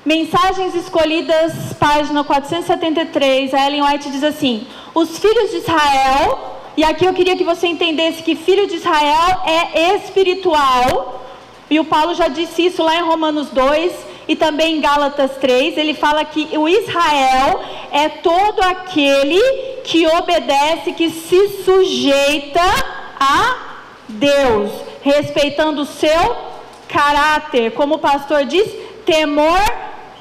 Mensagens Escolhidas, página 473, a Ellen White diz assim: os filhos de Israel, e aqui eu queria que você entendesse que filho de Israel é espiritual, e o Paulo já disse isso lá em Romanos 2 e também em Gálatas 3, ele fala que o Israel é todo aquele que obedece, que se sujeita a Deus, respeitando o seu caráter, como o pastor diz, temor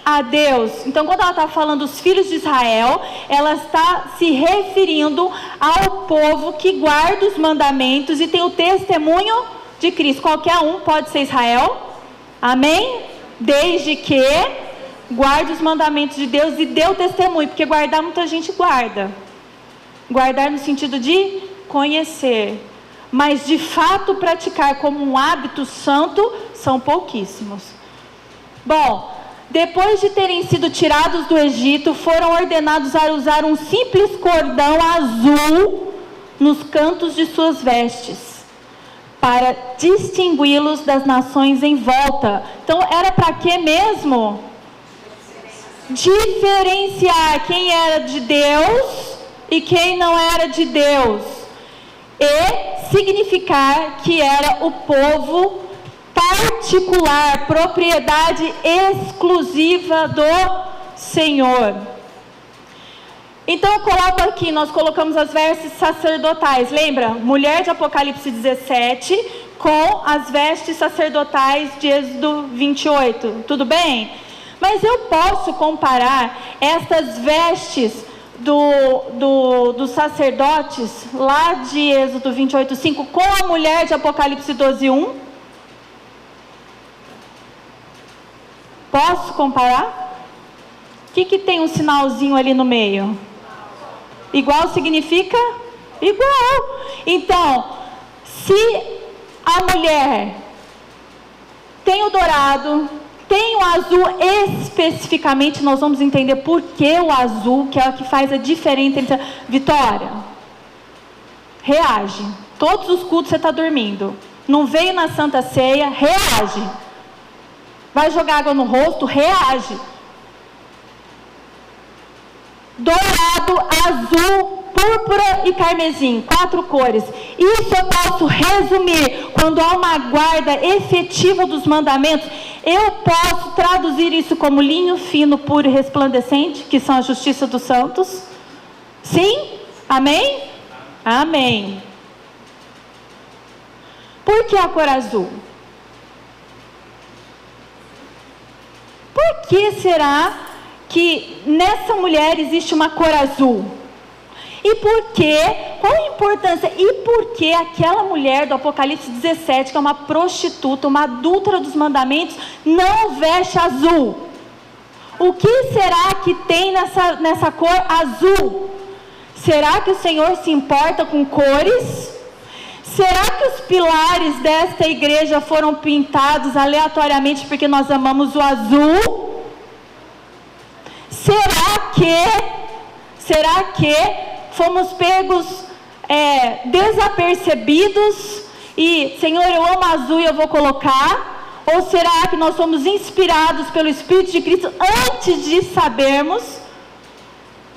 a Deus. Então, quando ela está falando dos filhos de Israel, ela está se referindo ao povo que guarda os mandamentos e tem o testemunho de Cristo. Qualquer um pode ser Israel, amém? Desde que guarde os mandamentos de Deus e dê o testemunho, porque guardar muita gente guarda. Guardar no sentido de conhecer, mas de fato praticar como um hábito santo são pouquíssimos. Bom, depois de terem sido tirados do Egito, foram ordenados a usar um simples cordão azul nos cantos de suas vestes, para distingui-los das nações em volta. Então, era para quê mesmo? Diferenciar quem era de Deus e quem não era de Deus. E significar que era o povo particular, propriedade exclusiva do Senhor. Então eu coloco aqui, nós colocamos as vestes sacerdotais, lembra? Mulher de Apocalipse 17, com as vestes sacerdotais de Êxodo 28, tudo bem? Mas eu posso comparar estas vestes dos sacerdotes, lá de Êxodo 28, 5, com a mulher de Apocalipse 12, 1? Posso comparar? O que tem um sinalzinho ali no meio? Igual significa? Igual. Então, se a mulher tem o dourado, tem o azul especificamente, nós vamos entender por que o azul, que é o que faz a diferença entre... Vitória, reage. Todos os cultos você está dormindo. Não veio na Santa Ceia, reage. Vai jogar água no rosto, reage. Dourado, azul, púrpura e carmesim, 4 cores. Isso eu posso resumir. Quando há uma guarda efetiva dos mandamentos, eu posso traduzir isso como linho fino, puro e resplandecente, que são a justiça dos santos. Sim? Amém? Amém. Por que a cor azul? Por que será que nessa mulher existe uma cor azul? E por que? Qual a importância? E por que aquela mulher do Apocalipse 17, que é uma prostituta, uma adúltera dos mandamentos, não veste azul? O que será que tem nessa cor azul? Será que o Senhor se importa com cores? Será que os pilares desta igreja foram pintados aleatoriamente porque nós amamos o azul? Será que fomos pegos desapercebidos e, Senhor, eu amo azul e eu vou colocar? Ou será que nós somos inspirados pelo Espírito de Cristo antes de sabermos?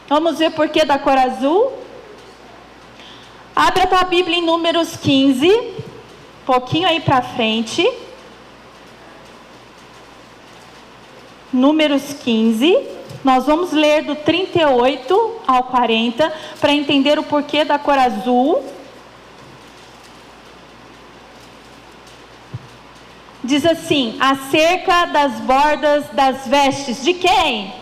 Vamos ver por que da cor azul? Abra a tua Bíblia em Números 15, um pouquinho aí para frente. Números 15, nós vamos ler do 38 ao 40, para entender o porquê da cor azul. Diz assim: acerca das bordas das vestes, de quem?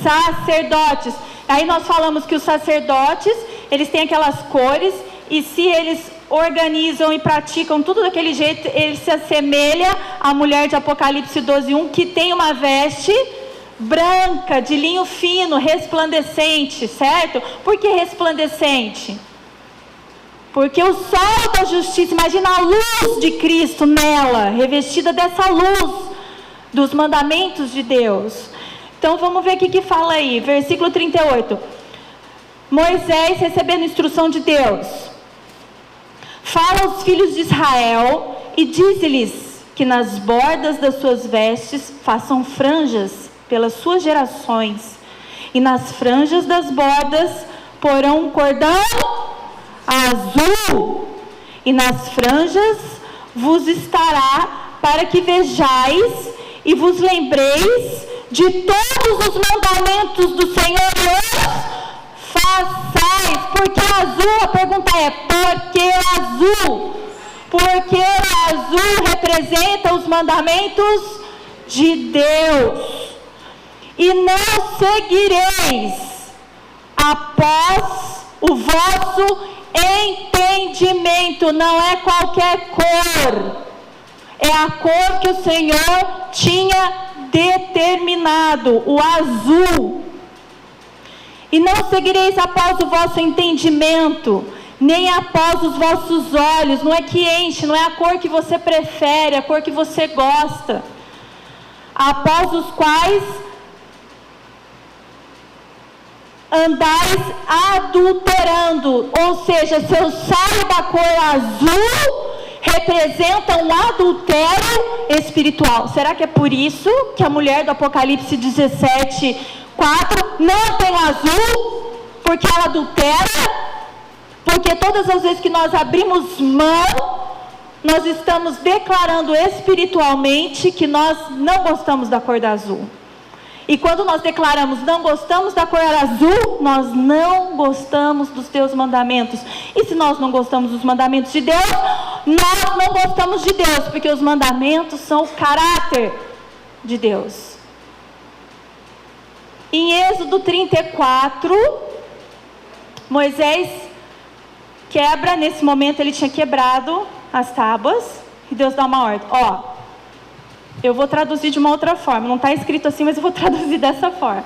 Sacerdotes. Aí nós falamos que os sacerdotes, eles têm aquelas cores, e se eles organizam e praticam tudo daquele jeito, ele se assemelha à mulher de Apocalipse 12, 1, que tem uma veste branca, de linho fino, resplandecente, certo? Por que resplandecente? Porque o sol da justiça, imagina a luz de Cristo nela, revestida dessa luz dos mandamentos de Deus. Então vamos ver o que fala aí, versículo 38. Moisés, recebendo instrução de Deus, fala aos filhos de Israel e diz-lhes que nas bordas das suas vestes façam franjas pelas suas gerações, e nas franjas das bordas porão um cordão azul, e nas franjas vos estará para que vejais e vos lembreis de todos os mandamentos do Senhor e os façais. Por que azul? A pergunta é: por que azul? Porque o azul representa os mandamentos de Deus. E não seguireis após o vosso entendimento. Não é qualquer cor, é a cor que o Senhor tinha determinado, o azul. E não seguireis após o vosso entendimento, nem após os vossos olhos. Não é que enche, não é a cor que você prefere, a cor que você gosta, após os quais andais adulterando. Ou seja, seu saio da cor azul representa um adultério espiritual. Será que é por isso que a mulher do Apocalipse 17, 4 não tem azul? Porque ela adultera? Porque todas as vezes que nós abrimos mão, nós estamos declarando espiritualmente que nós não gostamos da cor da azul. E quando nós declaramos não gostamos da cor azul, nós não gostamos dos teus mandamentos. E se nós não gostamos dos mandamentos de Deus, nós não gostamos de Deus, porque os mandamentos são o caráter de Deus. Em Êxodo 34, Moisés quebra, nesse momento ele tinha quebrado as tábuas, e Deus dá uma ordem. Eu vou traduzir de uma outra forma, não está escrito assim, mas eu vou traduzir dessa forma.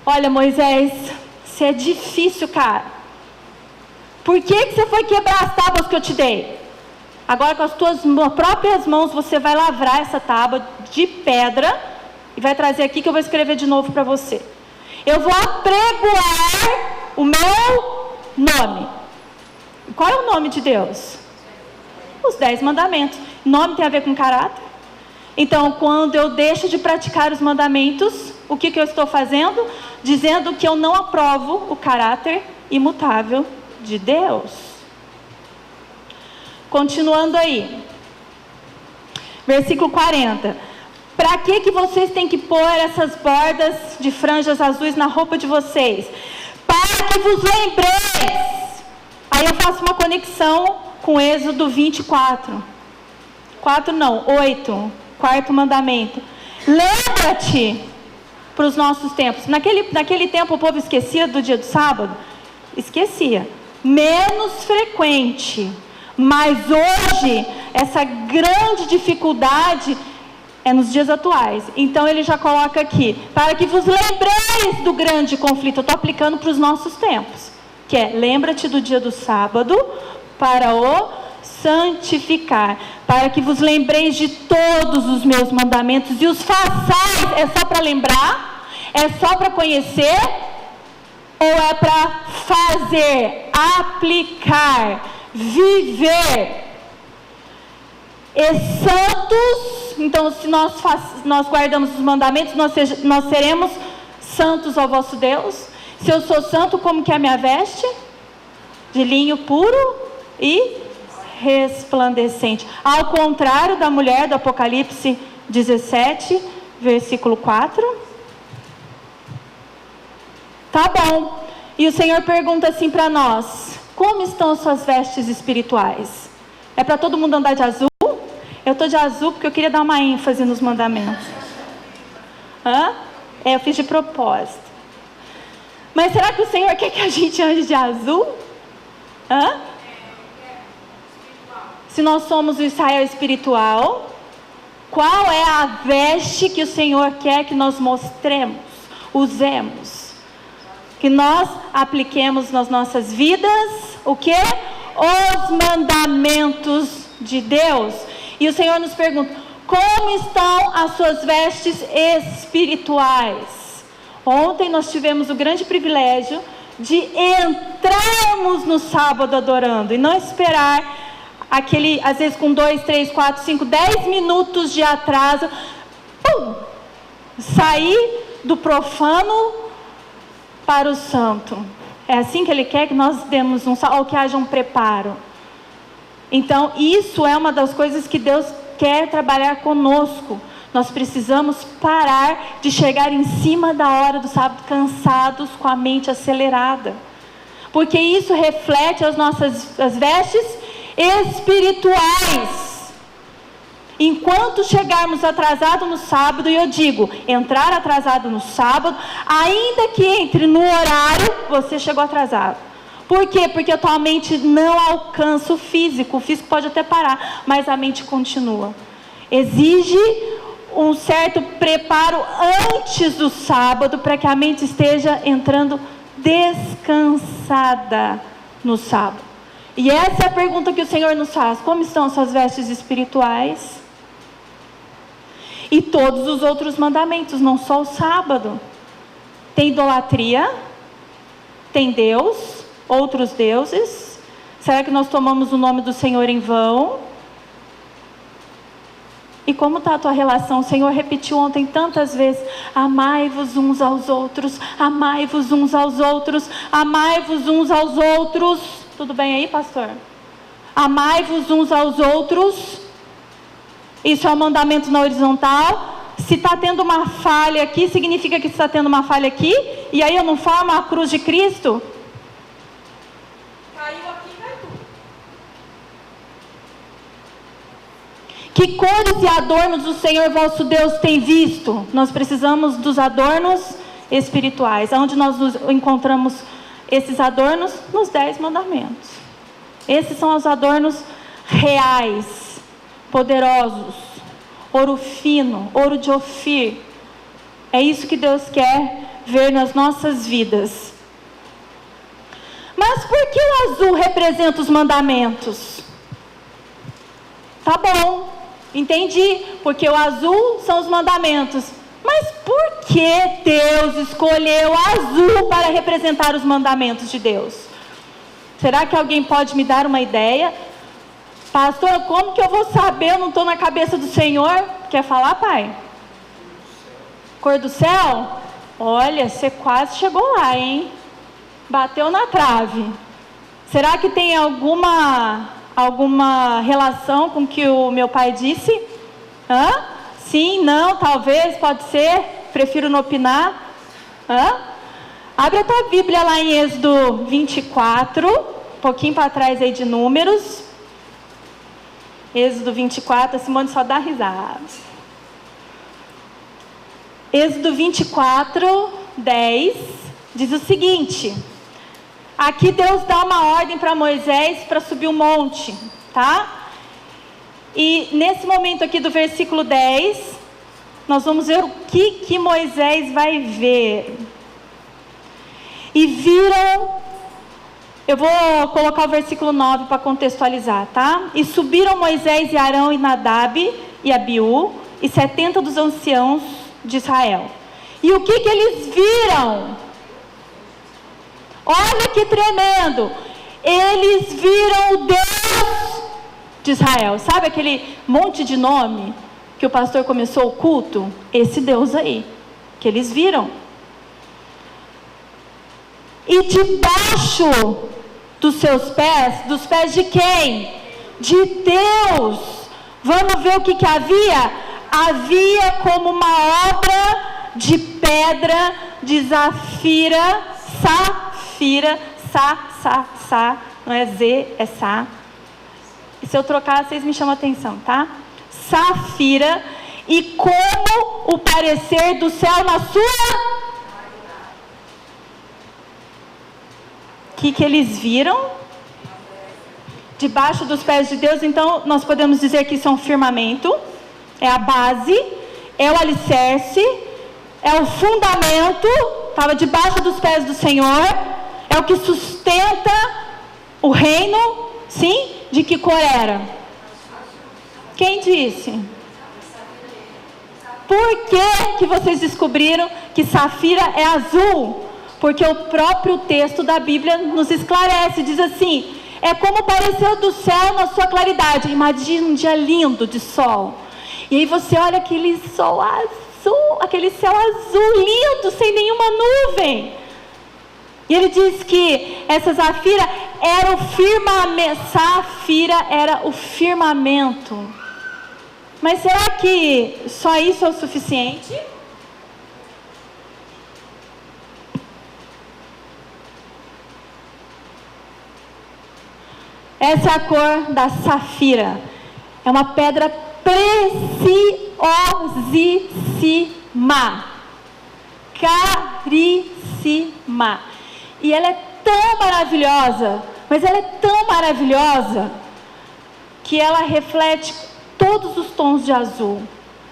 Olha, Moisés, você é difícil, cara. Por que você foi quebrar as tábuas que eu te dei? Agora com as tuas próprias mãos você vai lavrar essa tábua de pedra e vai trazer aqui que eu vou escrever de novo para você. Eu vou apregoar o meu nome. Qual é o nome de Deus? Os 10 mandamentos. Nome tem a ver com caráter. Então, quando eu deixo de praticar os mandamentos, o que eu estou fazendo? Dizendo que eu não aprovo o caráter imutável de Deus. Continuando aí. Versículo 40. Para que vocês têm que pôr essas bordas de franjas azuis na roupa de vocês? Para que vos lembreis. Aí eu faço uma conexão com Êxodo 24. 8. Quarto mandamento. Lembra-te para os nossos tempos. Naquele tempo o povo esquecia do dia do sábado? Esquecia. Menos frequente. Mas hoje, essa grande dificuldade é nos dias atuais. Então ele já coloca aqui. Para que vos lembreis do grande conflito. Eu estou aplicando para os nossos tempos. Que é, lembra-te do dia do sábado para o santificar, para que vos lembreis de todos os meus mandamentos e os façais. É só para lembrar? É só para conhecer? Ou é para fazer, aplicar, viver? E santos, então se nós guardamos os mandamentos, nós seremos santos ao vosso Deus. Se eu sou santo, como que é a minha veste? De linho puro e resplandecente. Ao contrário da mulher do Apocalipse 17, versículo 4. Tá bom. E o Senhor pergunta assim para nós: como estão as suas vestes espirituais? É para todo mundo andar de azul? Eu estou de azul porque eu queria dar uma ênfase nos mandamentos. Eu fiz de propósito. Mas será que o Senhor quer que a gente ande de azul? Se nós somos o Israel espiritual, qual é a veste que o Senhor quer que nós mostremos, usemos? Que nós apliquemos nas nossas vidas, o quê? Os mandamentos de Deus. E o Senhor nos pergunta: como estão as suas vestes espirituais? Ontem nós tivemos o grande privilégio de entrarmos no sábado adorando e não esperar às vezes com 2, 3, 4, 5, 10 minutos de atraso, sair do profano para o santo. É assim que Ele quer que nós demos ou que haja um preparo. Então isso é uma das coisas que Deus quer trabalhar conosco. Nós precisamos parar de chegar em cima da hora do sábado cansados, com a mente acelerada. Porque isso reflete as vestes espirituais. Enquanto chegarmos atrasados no sábado, e eu digo, entrar atrasado no sábado, ainda que entre no horário, você chegou atrasado. Por quê? Porque a tua mente não alcança o físico pode até parar, mas a mente continua. Exige um certo preparo antes do sábado, para que a mente esteja entrando descansada no sábado. E essa é a pergunta que o Senhor nos faz: como estão suas vestes espirituais? E todos os outros mandamentos, não só o sábado. Tem idolatria, tem Deus, outros deuses? Será que nós tomamos o nome do Senhor em vão? E como está a tua relação? O Senhor repetiu ontem tantas vezes: amai-vos uns aos outros, amai-vos uns aos outros, amai-vos uns aos outros. Tudo bem aí, pastor? Amai-vos uns aos outros. Isso é um mandamento na horizontal. Se está tendo uma falha aqui, significa que está tendo uma falha aqui, e aí eu não formo a cruz de Cristo? Caiu aqui, cai tudo. Que cores e adornos o Senhor vosso Deus tem visto? Nós precisamos dos adornos espirituais. Onde nós encontramos esses adornos? Nos 10 mandamentos. Esses são os adornos reais, poderosos. Ouro fino, ouro de Ofir. É isso que Deus quer ver nas nossas vidas. Mas por que o azul representa os mandamentos? Tá bom, entendi. Porque o azul são os mandamentos. Mas por que Deus escolheu o azul para representar os mandamentos de Deus? Será que alguém pode me dar uma ideia? Pastor, como que eu vou saber? Eu não estou na cabeça do Senhor. Quer falar, pai? Cor do céu? Olha, você quase chegou lá, hein? Bateu na trave. Será que tem alguma relação com o que o meu pai disse? Hã? Sim, não, talvez, pode ser. Prefiro não opinar. Hã? Abre a tua Bíblia lá em Êxodo 24. Um pouquinho para trás aí de Números. Êxodo 24, a Simone só dá risada. Êxodo 24, 10, diz o seguinte. Aqui Deus dá uma ordem para Moisés para subir o monte, tá? E nesse momento aqui do versículo 10, nós vamos ver o que Moisés vai ver. E viram... Eu vou colocar o versículo 9 para contextualizar, tá? E subiram Moisés e Arão e Nadab e Abiú e 70 dos anciãos de Israel. E o que eles viram? Olha que tremendo! Eles viram o Deus de Israel. Sabe aquele monte de nome que o pastor começou o culto? Esse Deus aí, que eles viram. E debaixo dos seus pés, dos pés de quem? De Deus. Vamos ver o que havia? Havia como uma obra de pedra de safira, não é Z, é Sá. E se eu trocar, vocês me chamam a atenção, tá? Safira, e como o parecer do céu na sua... O que eles viram? Debaixo dos pés de Deus, então nós podemos dizer que isso é um firmamento, é a base, é o alicerce, é o fundamento, estava debaixo dos pés do Senhor, é o que sustenta o reino, sim? De que cor era? Quem disse? Por que vocês descobriram que safira é azul? Porque o próprio texto da Bíblia nos esclarece, diz assim: é como pareceu do céu na sua claridade. Imagina um dia lindo de sol. E aí você olha aquele sol azul, aquele céu azul lindo, sem nenhuma nuvem. E ele diz que essa safira era o firmamento. Safira era o firmamento. Mas será que só isso é o suficiente? Essa é a cor da safira. É uma pedra preciosíssima. Caríssima. E ela é tão maravilhosa, mas ela é tão maravilhosa, que ela reflete todos os tons de azul.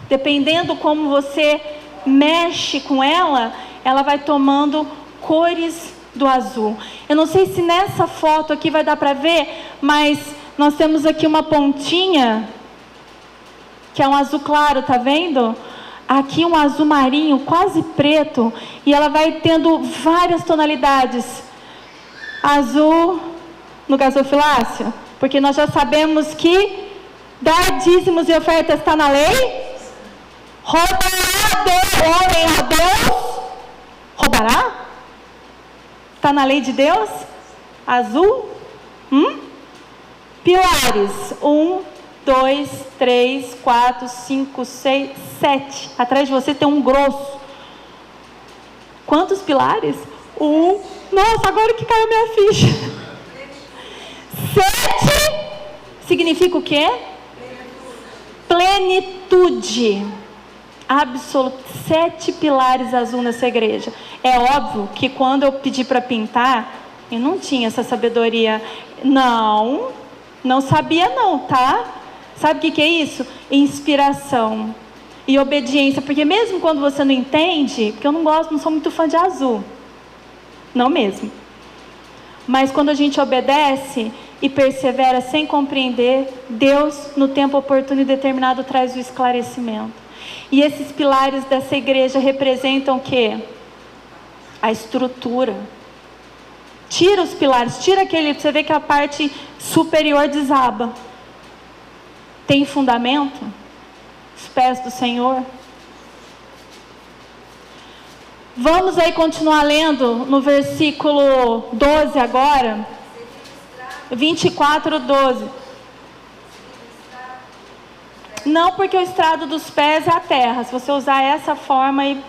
Dependendo como você mexe com ela, ela vai tomando cores do azul. Eu não sei se nessa foto aqui vai dar para ver, mas nós temos aqui uma pontinha que é um azul claro, tá vendo? Aqui um azul marinho, quase preto, e ela vai tendo várias tonalidades. azul no gasofilácio? Porque nós já sabemos que dar dízimos e ofertas está na lei. Roubará o homem a Deus? Roubará? Está na lei de Deus? Azul? Pilares. 1, 2, 3, 4, 5, 6, 7. Atrás de você tem um grosso. Quantos pilares? 1. Nossa, agora que caiu minha ficha. 7 significa o quê? Plenitude. Absoluto. 7 pilares azul nessa igreja. É óbvio que quando eu pedi para pintar, eu não tinha essa sabedoria. Não sabia não, tá? Sabe o que é isso? Inspiração e obediência. Porque mesmo quando você não entende, porque eu não sou muito fã de azul. Não mesmo. Mas quando a gente obedece e persevera sem compreender, Deus, no tempo oportuno e determinado, traz o esclarecimento. E esses pilares dessa igreja representam o quê? A estrutura. Tira os pilares, tira aquele, você vê que a parte superior desaba. Tem fundamento? Os pés do Senhor. Vamos aí continuar lendo no versículo 12 agora. 24, 12. Não, porque o estrado dos pés é a terra. Se você usar essa forma aí,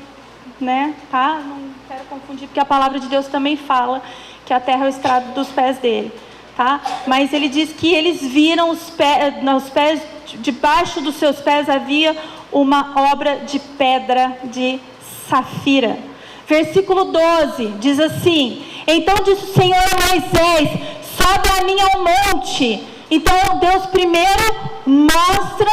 né, tá? Não quero confundir, porque a palavra de Deus também fala que a terra é o estrado dos pés dele, tá? Mas ele diz que eles viram os pés, debaixo dos seus pés havia uma obra de pedra de safira. Versículo 12 diz assim: então disse o Senhor a Moisés: sobe a mim ao monte. Então Deus primeiro mostra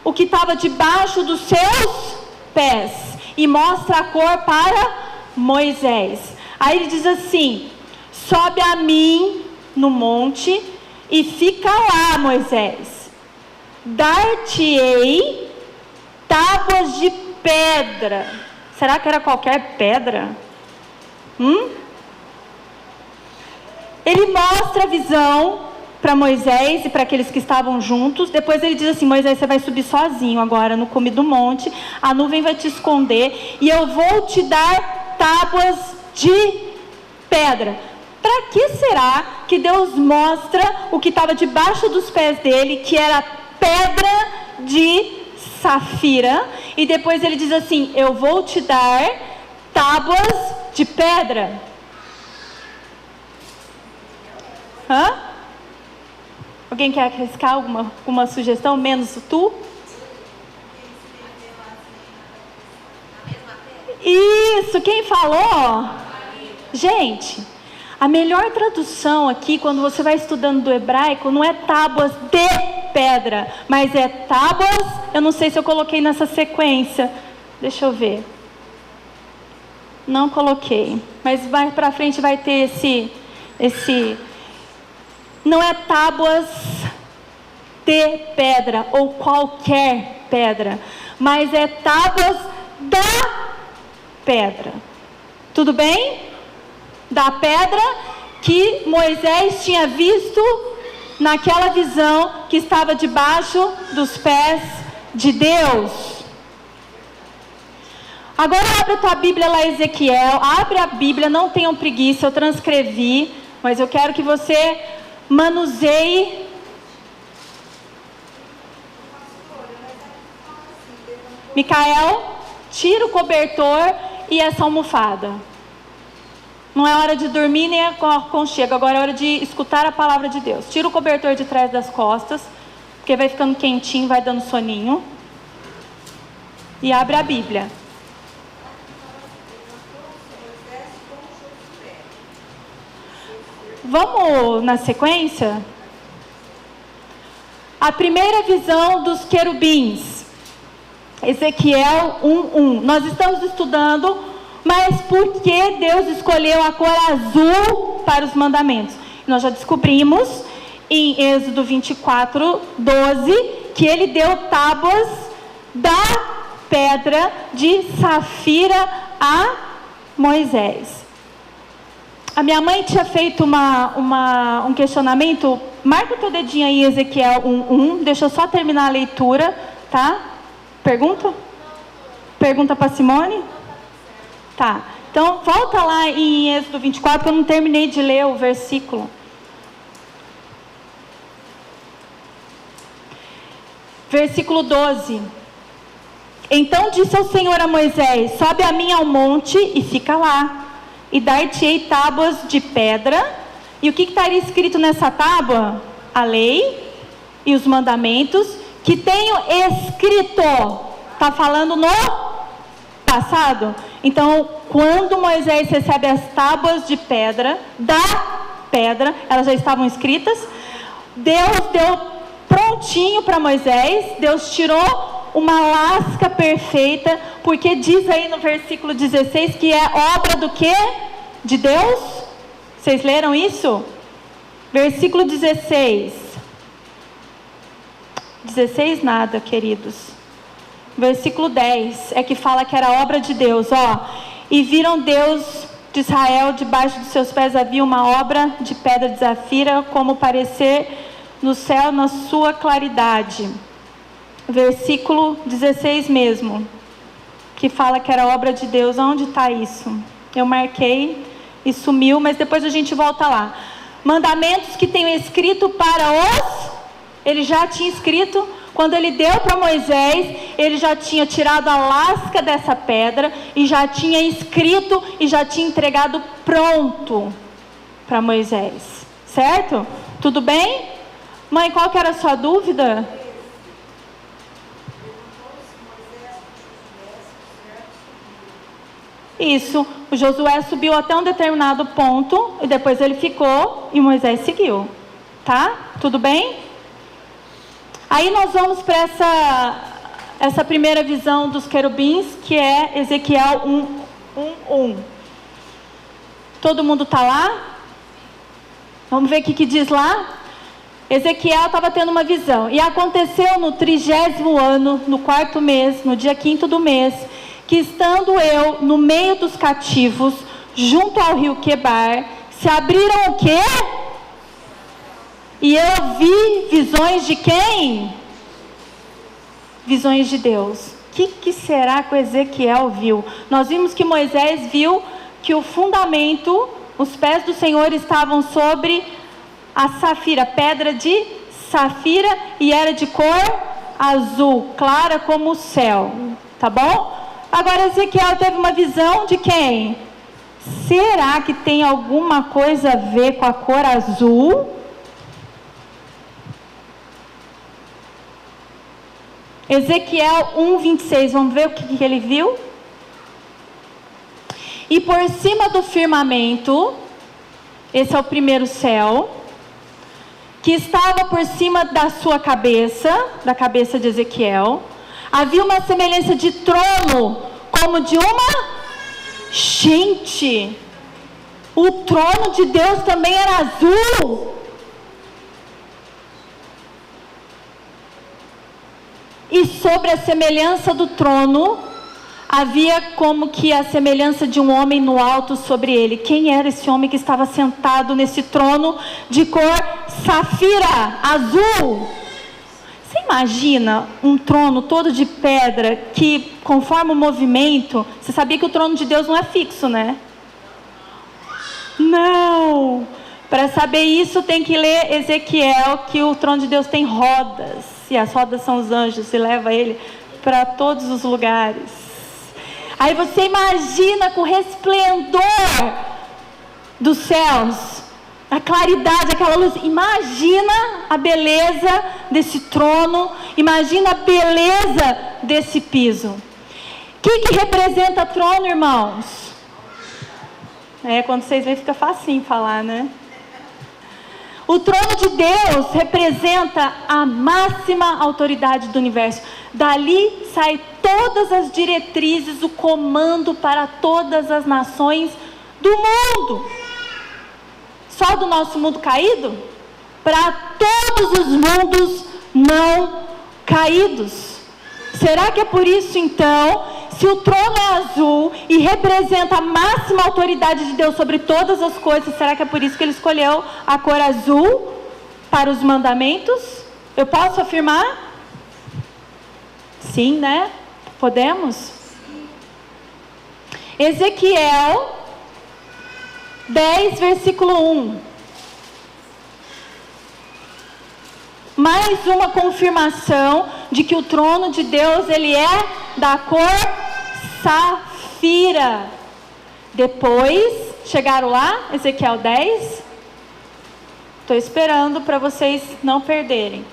o que estava debaixo dos seus pés e mostra a cor para Moisés. Aí ele diz assim: sobe a mim no monte e fica lá, Moisés. Dar-te-ei tábuas de pedra. Será que era qualquer pedra? Ele mostra a visão para Moisés e para aqueles que estavam juntos. Depois ele diz assim: Moisés, você vai subir sozinho agora no cume do monte, a nuvem vai te esconder e eu vou te dar tábuas de pedra. Para que será que Deus mostra o que estava debaixo dos pés dele, que era pedra de safira, e depois ele diz assim: eu vou te dar tábuas de pedra? Alguém quer arriscar alguma sugestão, menos tu? Isso, quem falou? Gente, a melhor tradução aqui, quando você vai estudando do hebraico, não é tábuas de pedra, mas é tábuas, eu não sei se eu coloquei nessa sequência, deixa eu ver. Não coloquei, mas mais pra frente vai ter esse não é tábuas de pedra ou qualquer pedra, mas é tábuas da pedra. Tudo bem? Da pedra que Moisés tinha visto naquela visão que estava debaixo dos pés de Deus. Agora abre a tua Bíblia lá, Ezequiel. Abre a Bíblia, não tenham preguiça, eu transcrevi, mas eu quero que você manuseie. Micael, tira o cobertor e essa almofada. Não é hora de dormir nem aconchego, agora é hora de escutar a palavra de Deus. Tira o cobertor de trás das costas, porque vai ficando quentinho, vai dando soninho. E abre a Bíblia. Vamos na sequência? A primeira visão dos querubins. Ezequiel 1:1. Nós estamos estudando, mas por que Deus escolheu a cor azul para os mandamentos? Nós já descobrimos em Êxodo 24:12 que ele deu tábuas da pedra de safira a Moisés. A minha mãe tinha feito um questionamento. Marca o teu dedinho aí, Ezequiel 1:1. Deixa eu só terminar a leitura, tá? Pergunta? Pergunta para Simone? Tá. Então, volta lá em Êxodo 24, que eu não terminei de ler o versículo. Versículo 12. Então disse o Senhor a Moisés: sobe a mim ao monte e fica lá, e dar-te-ei tábuas de pedra. E o que estaria escrito nessa tábua? A lei e os mandamentos que tenho escrito. Está falando no passado? Então, quando Moisés recebe as tábuas de pedra, elas já estavam escritas. Deus deu prontinho para Moisés. Deus tirou uma lasca perfeita, porque diz aí no versículo 16 que é obra do quê? De Deus? Vocês leram isso? Versículo 16. 16 nada, queridos. Versículo 10 é que fala que era obra de Deus, ó. E viram Deus de Israel, debaixo dos seus pés havia uma obra de pedra de zafira, como parecer no céu na sua claridade. Versículo 16 mesmo, que fala que era obra de Deus. Onde está isso? Eu marquei e sumiu, mas depois a gente volta lá. Mandamentos que tenho escrito para os... Ele já tinha escrito. Quando ele deu para Moisés, ele já tinha tirado a lasca dessa pedra e já tinha escrito e já tinha entregado pronto para Moisés. Certo? Tudo bem? Mãe, qual que era a sua dúvida? Isso, o Josué subiu até um determinado ponto e depois ele ficou e Moisés seguiu, tá? Tudo bem? Aí nós vamos para essa primeira visão dos querubins, que é Ezequiel 1:1. Todo mundo está lá? Vamos ver o que diz lá? Ezequiel estava tendo uma visão. E aconteceu no 30º ano, no 4º mês, no dia 5º do mês, que estando eu no meio dos cativos, junto ao rio Quebar, se abriram o quê? E eu vi visões de quem? Visões de Deus. O que será que o Ezequiel viu? Nós vimos que Moisés viu que o fundamento, os pés do Senhor estavam sobre a safira, pedra de safira, e era de cor azul, clara como o céu. Tá bom? Agora Ezequiel teve uma visão de quem? Será que tem alguma coisa a ver com a cor azul? Ezequiel 1:26, vamos ver o que ele viu? E por cima do firmamento, esse é o primeiro céu, que estava por cima da sua cabeça, da cabeça de Ezequiel, havia uma semelhança de trono, como de uma... Gente, o trono de Deus também era azul. E sobre a semelhança do trono, havia como que a semelhança de um homem no alto sobre ele. Quem era esse homem que estava sentado nesse trono de cor safira, azul? Você imagina um trono todo de pedra que, conforme o movimento... Você sabia que o trono de Deus não é fixo, né? Não! Para saber isso tem que ler Ezequiel, que o trono de Deus tem rodas. E as rodas são os anjos, e leva ele para todos os lugares. Aí você imagina com o resplendor dos céus, a claridade, aquela luz. Imagina a beleza desse trono, imagina a beleza desse piso. O que representa trono, irmãos? Quando vocês veem fica facinho falar, né? O trono de Deus representa a máxima autoridade do universo. Dali sai todas as diretrizes, o comando para todas as nações do mundo. Só do nosso mundo caído? Para todos os mundos não caídos. Será que é por isso então, se o trono é azul e representa a máxima autoridade de Deus sobre todas as coisas, será que é por isso que ele escolheu a cor azul para os mandamentos? Eu posso afirmar? Sim, né? Podemos? Ezequiel 10, versículo 1. Mais uma confirmação de que o trono de Deus, ele é da cor safira. Depois, chegaram lá? Ezequiel 10? Estou esperando para vocês não perderem.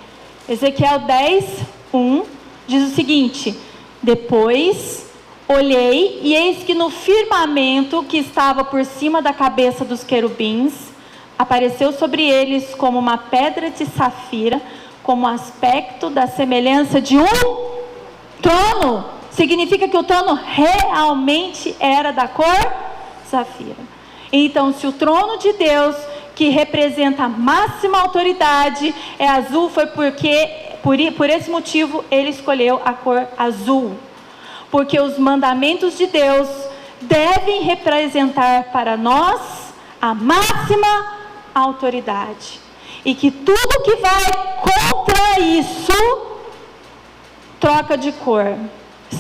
Ezequiel 10, 1, diz o seguinte: depois olhei, e eis que no firmamento que estava por cima da cabeça dos querubins, apareceu sobre eles como uma pedra de safira, como aspecto da semelhança de um trono. Significa que o trono realmente era da cor safira. Então, se o trono de Deus, que representa a máxima autoridade, é azul, foi porque, por esse motivo, ele escolheu a cor azul. Porque os mandamentos de Deus devem representar para nós a máxima autoridade. E que tudo que vai contra isso, troca de cor.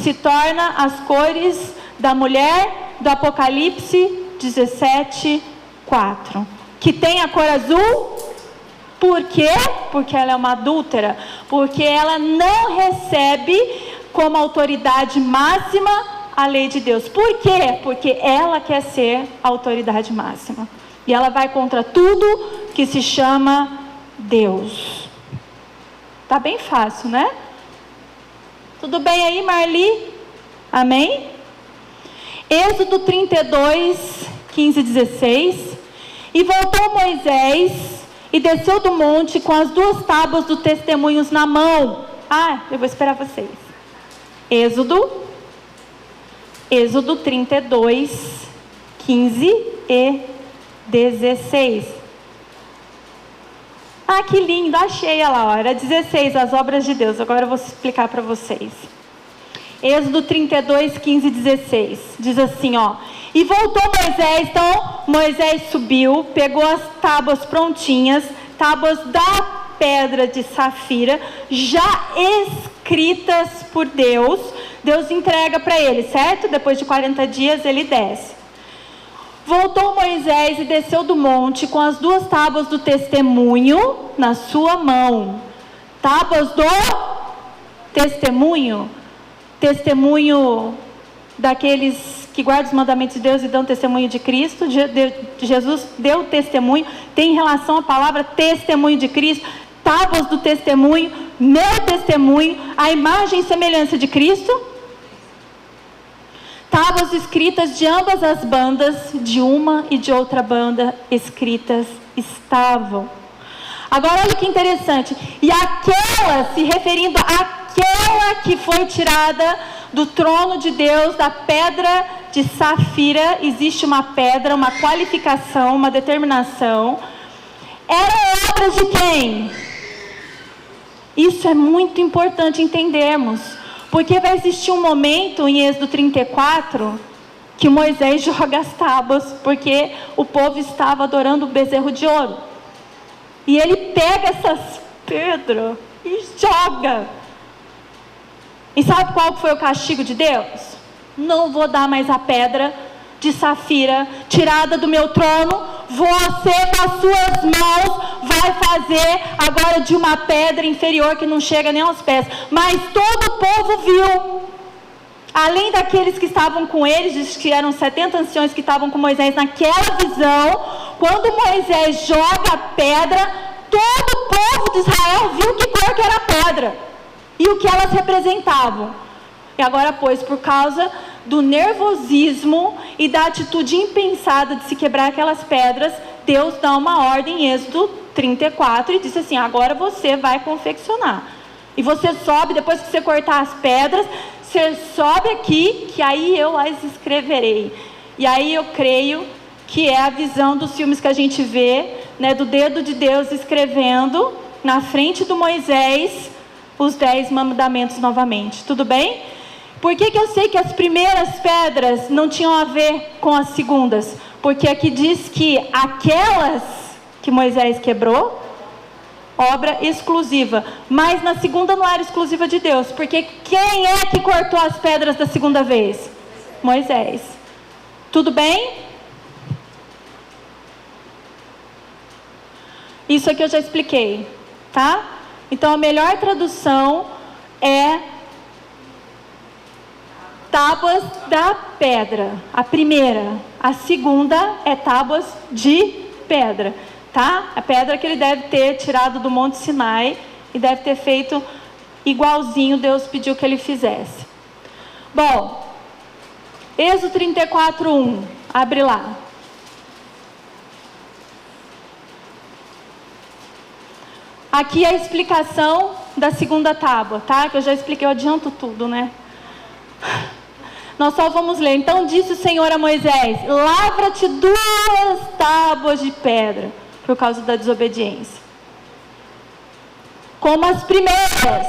Se torna as cores da mulher do Apocalipse 17, 4. Que tem a cor azul. Por quê? Porque ela é uma adúltera. Porque ela não recebe como autoridade máxima a lei de Deus. Por quê? Porque ela quer ser a autoridade máxima. E ela vai contra tudo que se chama Deus. Tá bem fácil, né? Tudo bem aí, Marli? Amém? Êxodo 32, 15 e 16. E voltou Moisés e desceu do monte com as 2 tábuas do testemunhos na mão. Eu vou esperar vocês. Êxodo 32, 15 e 16. Que lindo, achei ela lá. Era 16, as obras de Deus. Agora eu vou explicar para vocês. Êxodo 32, 15 e 16. Diz assim, ó. E voltou Moisés, então Moisés subiu, pegou as tábuas prontinhas, tábuas da pedra de safira, já escritas por Deus. Deus entrega para ele, certo? Depois de 40 dias ele desce. Voltou Moisés e desceu do monte com as 2 tábuas do testemunho na sua mão. Tábuas do testemunho. Testemunho daqueles que guardam os mandamentos de Deus e dão testemunho de Cristo. Jesus deu testemunho. Tem relação à palavra testemunho de Cristo. Tábuas do testemunho, meu testemunho, a imagem e semelhança de Cristo. Tábuas escritas de ambas as bandas, de uma e de outra banda, escritas estavam. Agora olha que interessante. E aquela, se referindo àquela que foi tirada do trono de Deus, da pedra de safira, existe uma pedra, uma qualificação, uma determinação. Eram obras de quem? Isso é muito importante entendermos. Porque vai existir um momento em Êxodo 34 que Moisés joga as tábuas, porque o povo estava adorando o bezerro de ouro. E ele pega essas pedras e joga. E sabe qual foi o castigo de Deus? Não vou dar mais a pedra de safira tirada do meu trono. Você com as suas mãos vai fazer agora de uma pedra inferior que não chega nem aos pés. Mas todo o povo viu. Além daqueles que estavam com eles, diz que eram 70 anciões que estavam com Moisés naquela visão. Quando Moisés joga a pedra, todo o povo de Israel viu que cor que era a pedra e o que elas representavam. E agora, pois, por causa do nervosismo e da atitude impensada de se quebrar aquelas pedras, Deus dá uma ordem em Êxodo 34 e diz assim: agora você vai confeccionar. E você sobe, depois que você cortar as pedras, você sobe aqui, que aí eu as escreverei. E aí eu creio que é a visão dos filmes que a gente vê, né, do dedo de Deus escrevendo na frente do Moisés os 10 mandamentos novamente. Tudo bem? Por que eu sei que as primeiras pedras não tinham a ver com as segundas? Porque aqui diz que aquelas que Moisés quebrou, obra exclusiva. Mas na segunda não era exclusiva de Deus. Porque quem é que cortou as pedras da segunda vez? Moisés. Tudo bem? Isso aqui eu já expliquei, tá? Então a melhor tradução é tábuas da pedra. A primeira. A segunda é tábuas de pedra. Tá? A pedra que ele deve ter tirado do Monte Sinai e deve ter feito igualzinho Deus pediu que ele fizesse. Bom, Êxodo 34:1, abre lá. Aqui é a explicação da segunda tábua, tá? Que eu já expliquei, eu adianto tudo, né? Nós só vamos ler. Então disse o Senhor a Moisés: lavra-te 2 tábuas de pedra, por causa da desobediência, como as primeiras.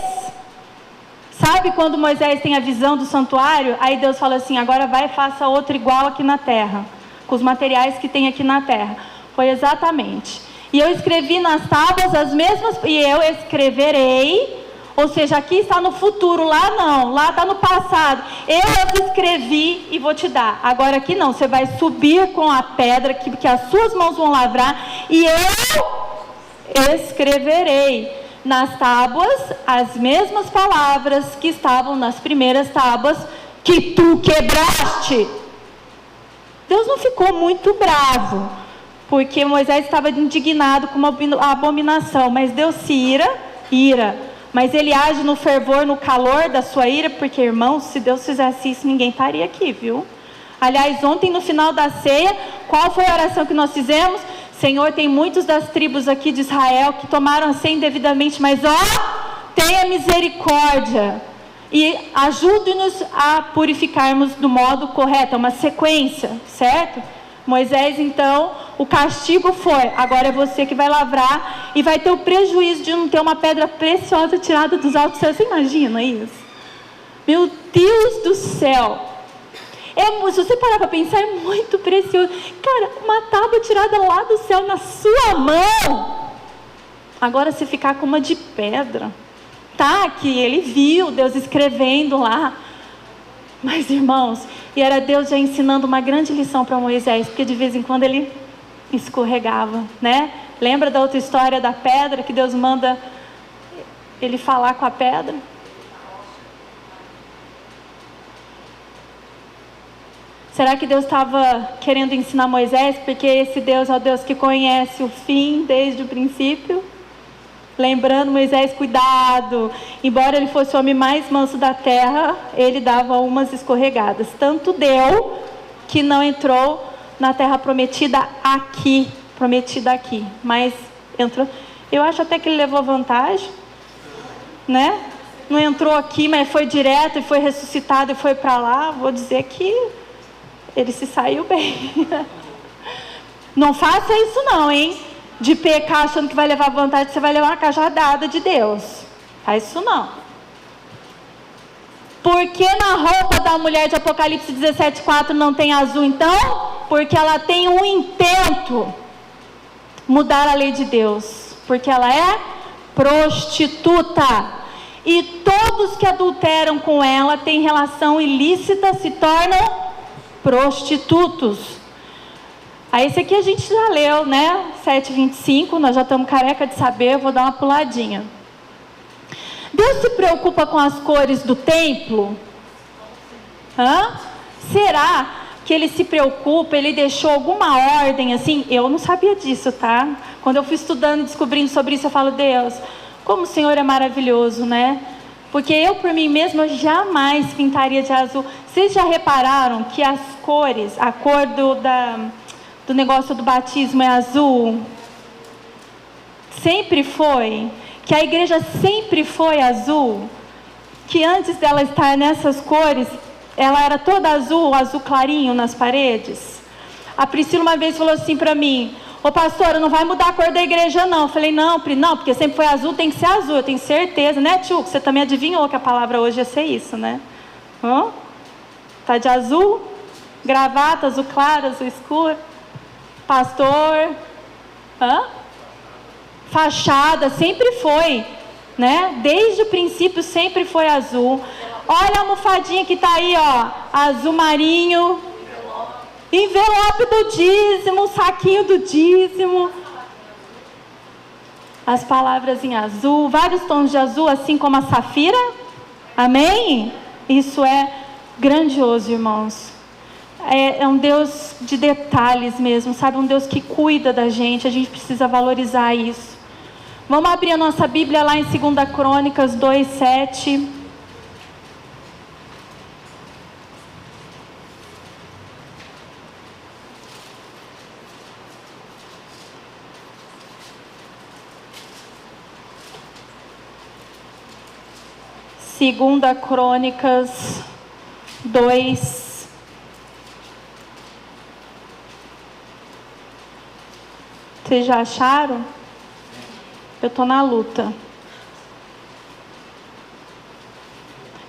Sabe quando Moisés tem a visão do santuário? Aí Deus fala assim: agora vai e faça outra igual aqui na terra, com os materiais que tem aqui na terra. Foi exatamente. E eu escrevi nas tábuas as mesmas, e eu escreverei. Ou seja, aqui está no futuro, lá não, lá está no passado. Eu as escrevi e vou te dar. Agora aqui não, você vai subir com a pedra que as suas mãos vão lavrar, e eu escreverei nas tábuas as mesmas palavras que estavam nas primeiras tábuas que tu quebraste. Deus não ficou muito bravo, porque Moisés estava indignado com uma abominação, mas Deus se ira. Mas ele age no fervor, no calor da sua ira, porque, irmãos, se Deus fizesse isso, ninguém estaria aqui, viu? Aliás, ontem no final da ceia, qual foi a oração que nós fizemos? Senhor, tem muitos das tribos aqui de Israel que tomaram a ceia indevidamente, mas tenha misericórdia e ajude-nos a purificarmos do modo correto, é uma sequência, certo? Moisés, então, o castigo foi: agora é você que vai lavrar, e vai ter o prejuízo de não ter uma pedra preciosa tirada dos altos céus. Você imagina isso? Meu Deus do céu! Se você parar para pensar, é muito precioso. Cara, uma tábua tirada lá do céu na sua mão. Agora se ficar com uma de pedra. Tá, que ele viu Deus escrevendo lá. Mas, irmãos, e era Deus já ensinando uma grande lição para Moisés, porque de vez em quando ele escorregava, né? Lembra da outra história da pedra, que Deus manda ele falar com a pedra? Será que Deus estava querendo ensinar Moisés, porque esse Deus é o Deus que conhece o fim desde o princípio? Lembrando Moisés, cuidado, embora ele fosse o homem mais manso da terra, ele dava umas escorregadas. Tanto deu que não entrou na terra prometida aqui, mas entrou. Eu acho até que ele levou vantagem, né? Não entrou aqui, mas foi direto e foi ressuscitado e foi para lá. Vou dizer que ele se saiu bem. Não faça isso não, hein? De pecar achando que vai levar vantagem, você vai levar uma cajadada de Deus. Faz isso não. Por que na roupa da mulher de Apocalipse 17:4 não tem azul então? Porque ela tem um intento, mudar a lei de Deus, porque ela é prostituta, e todos que adulteram com ela, têm relação ilícita, se tornam prostitutos. Aí esse aqui a gente já leu, né? 7:25, nós já estamos careca de saber, eu vou dar uma puladinha. Deus se preocupa com as cores do templo? Será que ele se preocupa, ele deixou alguma ordem assim? Eu não sabia disso, tá? Quando eu fui estudando e descobrindo sobre isso, eu falo: Deus, como o Senhor é maravilhoso, né? Porque eu, por mim mesma, jamais pintaria de azul. Vocês já repararam que as cores, a cor do negócio do batismo é azul? Sempre foi. Que a igreja sempre foi azul. Que antes dela estar nessas cores, ela era toda azul, azul clarinho nas paredes. A Priscila uma vez falou assim para mim: ô pastora, não vai mudar a cor da igreja não. Eu falei: não, Pri, não, porque sempre foi azul, tem que ser azul. Eu tenho certeza, né, tio? Você também adivinhou que a palavra hoje ia ser isso, né? Tá de azul? Gravata, azul claro, azul escuro? Pastor? Fachada, sempre foi, né? Desde o princípio sempre foi azul. Olha a almofadinha que tá aí, ó, azul marinho. Envelope do dízimo, saquinho do dízimo. As palavras em azul, vários tons de azul, assim como a safira. Amém? Isso é grandioso, irmãos. É um Deus de detalhes mesmo, sabe? Um Deus que cuida da gente. A gente precisa valorizar isso. Vamos abrir a nossa Bíblia lá em 2 Crônicas 2:7. Segunda Crônicas 2. Vocês já acharam? Eu estou na luta.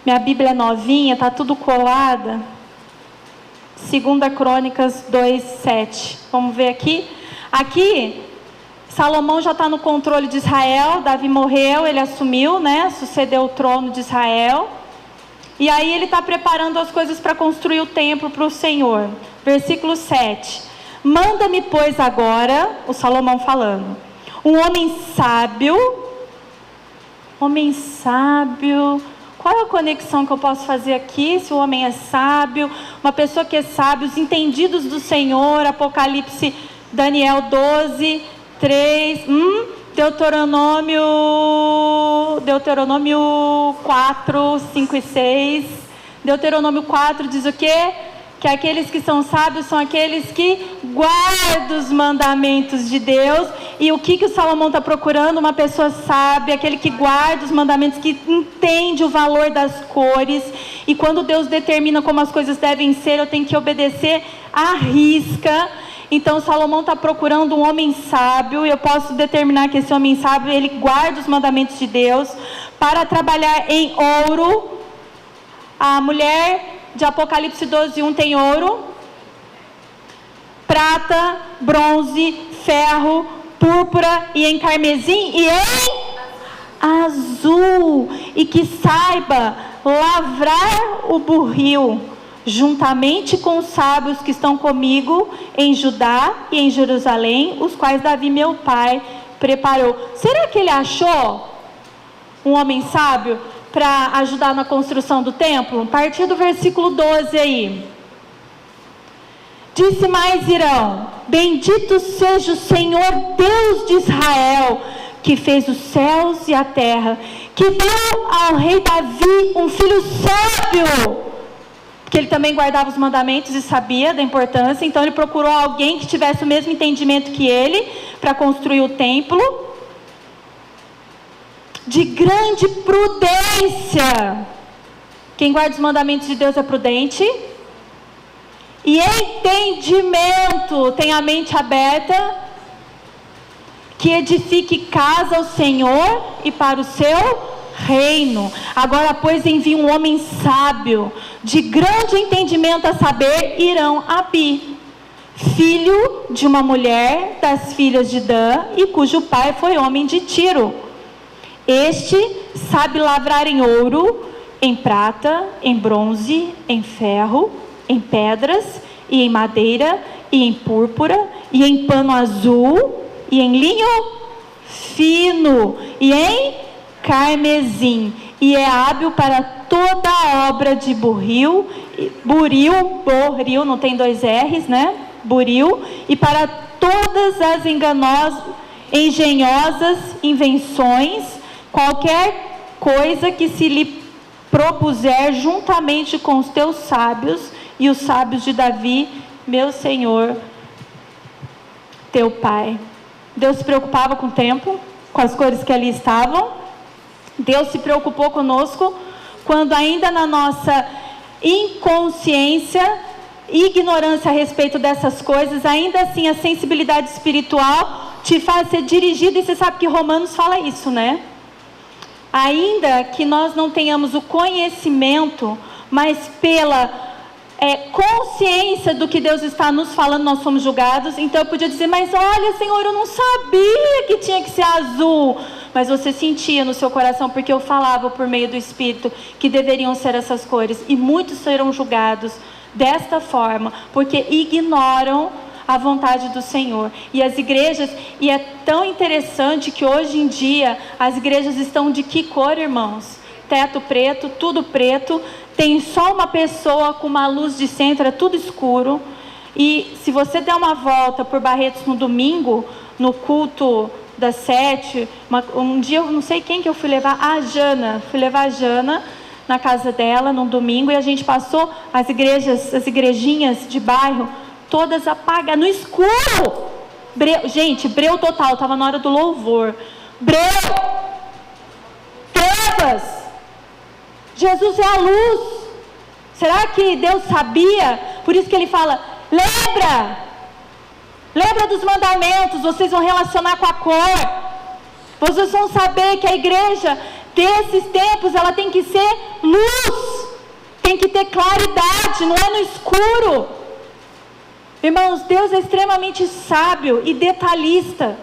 Minha Bíblia é novinha, está tudo colada. 2 Crônicas 2:7. Vamos ver aqui. Aqui, Salomão já está no controle de Israel. Davi morreu, ele assumiu, né? Sucedeu o trono de Israel. E aí ele está preparando as coisas para construir o templo para o Senhor. Versículo 7. Manda-me, pois, agora, o Salomão falando, um homem sábio. Homem sábio. Qual é a conexão que eu posso fazer aqui? Se o homem é sábio, uma pessoa que é sábio, os entendidos do Senhor, Apocalipse, Daniel 12:3, Deuteronômio 4, 5 e 6. Deuteronômio 4 diz o quê? Que aqueles que são sábios são aqueles que guardam os mandamentos de Deus. E o que o Salomão está procurando? Uma pessoa sábia, aquele que guarda os mandamentos, que entende o valor das cores. E quando Deus determina como as coisas devem ser, eu tenho que obedecer à risca. Então Salomão está procurando um homem sábio. E eu posso determinar que esse homem sábio, ele guarda os mandamentos de Deus, para trabalhar em ouro. A mulher de Apocalipse 12:1 tem ouro, prata, bronze, ferro, púrpura e em carmesim e em azul. E que saiba lavrar o burril, juntamente com os sábios que estão comigo em Judá e em Jerusalém, os quais Davi meu pai preparou. Será que ele achou um homem sábio para ajudar na construção do templo? A partir do versículo 12 aí. Disse mais Irão: bendito seja o Senhor Deus de Israel, que fez os céus e a terra, que deu ao rei Davi um filho sábio, porque ele também guardava os mandamentos e sabia da importância. Então ele procurou alguém que tivesse o mesmo entendimento que ele, para construir o templo, de grande prudência. Quem guarda os mandamentos de Deus é prudente. E entendimento, tem a mente aberta, que edifique casa ao Senhor e para o seu reino. Agora, pois, envia um homem sábio, de grande entendimento, a saber, Irão-Abi, filho de uma mulher das filhas de Dan, e cujo pai foi homem de Tiro. Este sabe lavrar em ouro, em prata, em bronze, em ferro, em pedras, e em madeira, e em púrpura, e em pano azul, e em linho fino, e em carmesim, e é hábil para toda a obra de buril, não tem 2 R's, né? Buril, e para todas as engenhosas invenções, qualquer coisa que se lhe propuser, juntamente com os teus sábios e os sábios de Davi, meu Senhor, teu pai. Deus se preocupava com o templo, com as cores que ali estavam. Deus se preocupou conosco quando, ainda na nossa inconsciência, ignorância a respeito dessas coisas, ainda assim a sensibilidade espiritual te faz ser dirigido. E você sabe que Romanos fala isso, né? Ainda que nós não tenhamos o conhecimento, mas pela consciência do que Deus está nos falando, nós somos julgados. Então eu podia dizer, mas olha, Senhor, eu não sabia que tinha que ser azul. Mas você sentia no seu coração, porque eu falava por meio do Espírito que deveriam ser essas cores. E muitos serão julgados desta forma, porque ignoram a vontade do Senhor. E as igrejas, e é tão interessante que hoje em dia as igrejas estão de que cor, irmãos? Teto preto, tudo preto, tem só uma pessoa com uma luz de centro, é tudo escuro. E se você der uma volta por Barretos no domingo, no culto das 7, um dia eu não sei quem que eu fui levar, a Jana, na casa dela, num domingo, e a gente passou as igrejinhas de bairro, todas apagadas, no escuro. Gente, breu total, estava na hora do louvor. Breu! Trevas! Jesus é a luz. Será que Deus sabia? Por isso que ele fala, lembra dos mandamentos, vocês vão relacionar com a cor. Vocês vão saber que a igreja desses tempos, ela tem que ser luz, tem que ter claridade, não é no escuro. Irmãos, Deus é extremamente sábio e detalhista.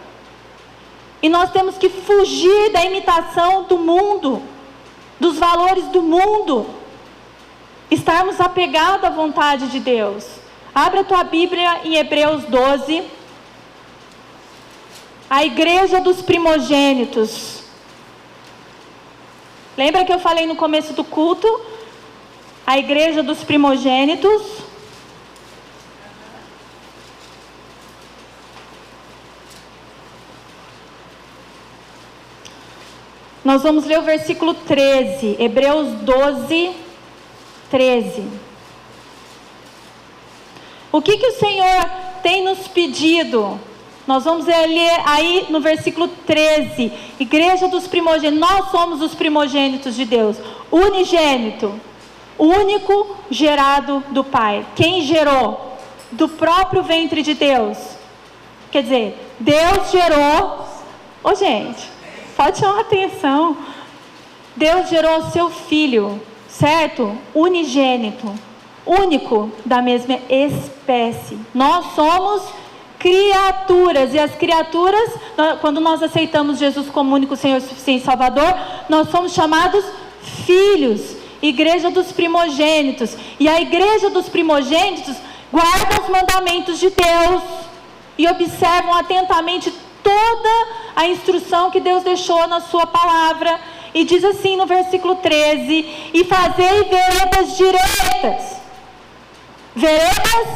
E nós temos que fugir da imitação do mundo, dos valores do mundo. Estarmos apegados à vontade de Deus. Abra a tua Bíblia em Hebreus 12. A igreja dos primogênitos. Lembra que eu falei no começo do culto? A igreja dos primogênitos. Nós vamos ler o versículo 13, Hebreus 12, 13. O que o Senhor tem nos pedido? Nós vamos ler aí no versículo 13, igreja dos primogênitos. Nós somos os primogênitos de Deus, unigênito, único gerado do Pai. Quem gerou? Do próprio ventre de Deus. Quer dizer, Deus gerou... Ô gente... Pode chamar atenção. Deus gerou o seu filho, certo? Unigênito, único da mesma espécie. Nós somos criaturas, e as criaturas, quando nós aceitamos Jesus como único Senhor, suficiente Salvador, nós somos chamados filhos, igreja dos primogênitos. E a igreja dos primogênitos guarda os mandamentos de Deus e observam atentamente toda a instrução que Deus deixou na sua palavra. E diz assim no versículo 13: e fazei veredas direitas, veredas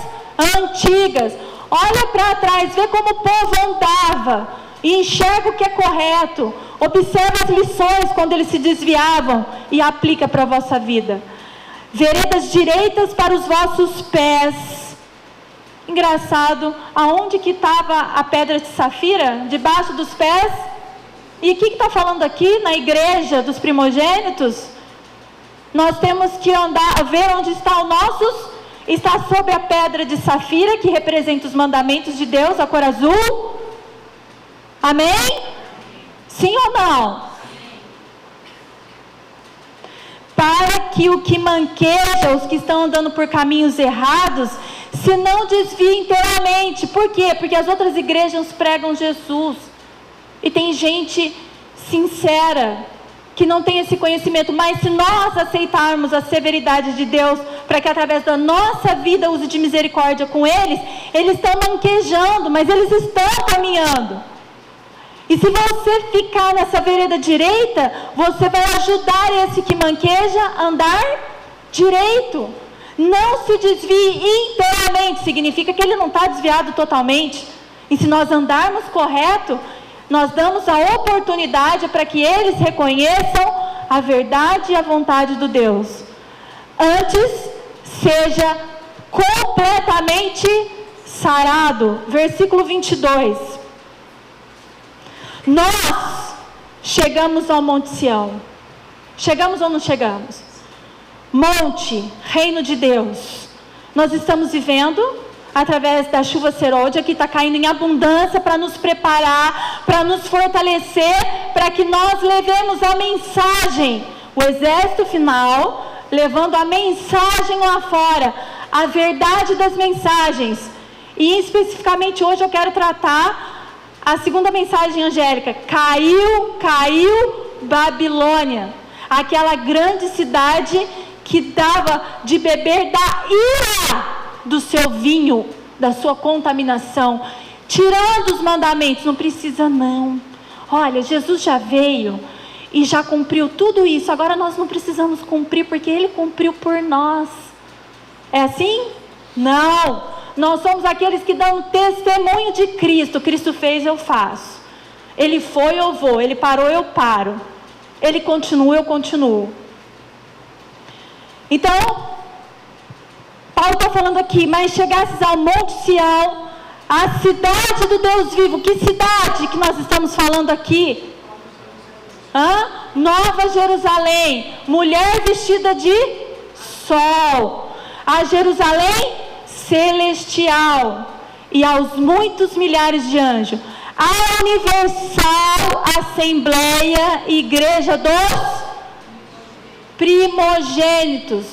antigas. Olha para trás, vê como o povo andava e enxerga o que é correto. Observa as lições quando eles se desviavam e aplica para a vossa vida. Veredas direitas para os vossos pés. Engraçado, aonde que estava a pedra de safira? Debaixo dos pés. E o que está falando aqui na igreja dos primogênitos? Nós temos que andar, ver onde está o nosso. Está sobre a pedra de safira, que representa os mandamentos de Deus, a cor azul. Amém? Sim ou não? Para que o que manqueja, os que estão andando por caminhos errados, se não desvie inteiramente. Por quê? Porque as outras igrejas pregam Jesus. E tem gente sincera que não tem esse conhecimento. Mas se nós aceitarmos a severidade de Deus, para que através da nossa vida use de misericórdia com eles, eles estão manquejando, mas eles estão caminhando. E se você ficar nessa vereda direita, você vai ajudar esse que manqueja a andar direito. Não se desvie inteiramente, significa que ele não está desviado totalmente. E se nós andarmos correto, nós damos a oportunidade para que eles reconheçam a verdade e a vontade do Deus. Antes, seja completamente sarado. Versículo 22. Nós chegamos ao Monte Sião. Chegamos ou não chegamos? Monte, reino de Deus. Nós estamos vivendo através da chuva serôdia, que está caindo em abundância para nos preparar, para nos fortalecer, para que nós levemos a mensagem. O exército final levando a mensagem lá fora, a verdade das mensagens. E especificamente hoje eu quero tratar a segunda mensagem angélica. Caiu Babilônia, aquela grande cidade que dava de beber da ira do seu vinho, da sua contaminação, tirando os mandamentos. Não precisa não. Olha, Jesus já veio e já cumpriu tudo isso. Agora nós não precisamos cumprir, porque Ele cumpriu por nós. É assim? Não. Nós somos aqueles que dão testemunho de Cristo. Cristo fez, eu faço. Ele foi, eu vou. Ele parou, eu paro. Ele continua, eu continuo. Então, Paulo está falando aqui: mas chegasses ao Monte Sião, a cidade do Deus vivo. Que cidade que nós estamos falando aqui? Nova Jerusalém, mulher vestida de sol, a Jerusalém celestial, e aos muitos milhares de anjos, a universal assembleia, igreja dos primogênitos,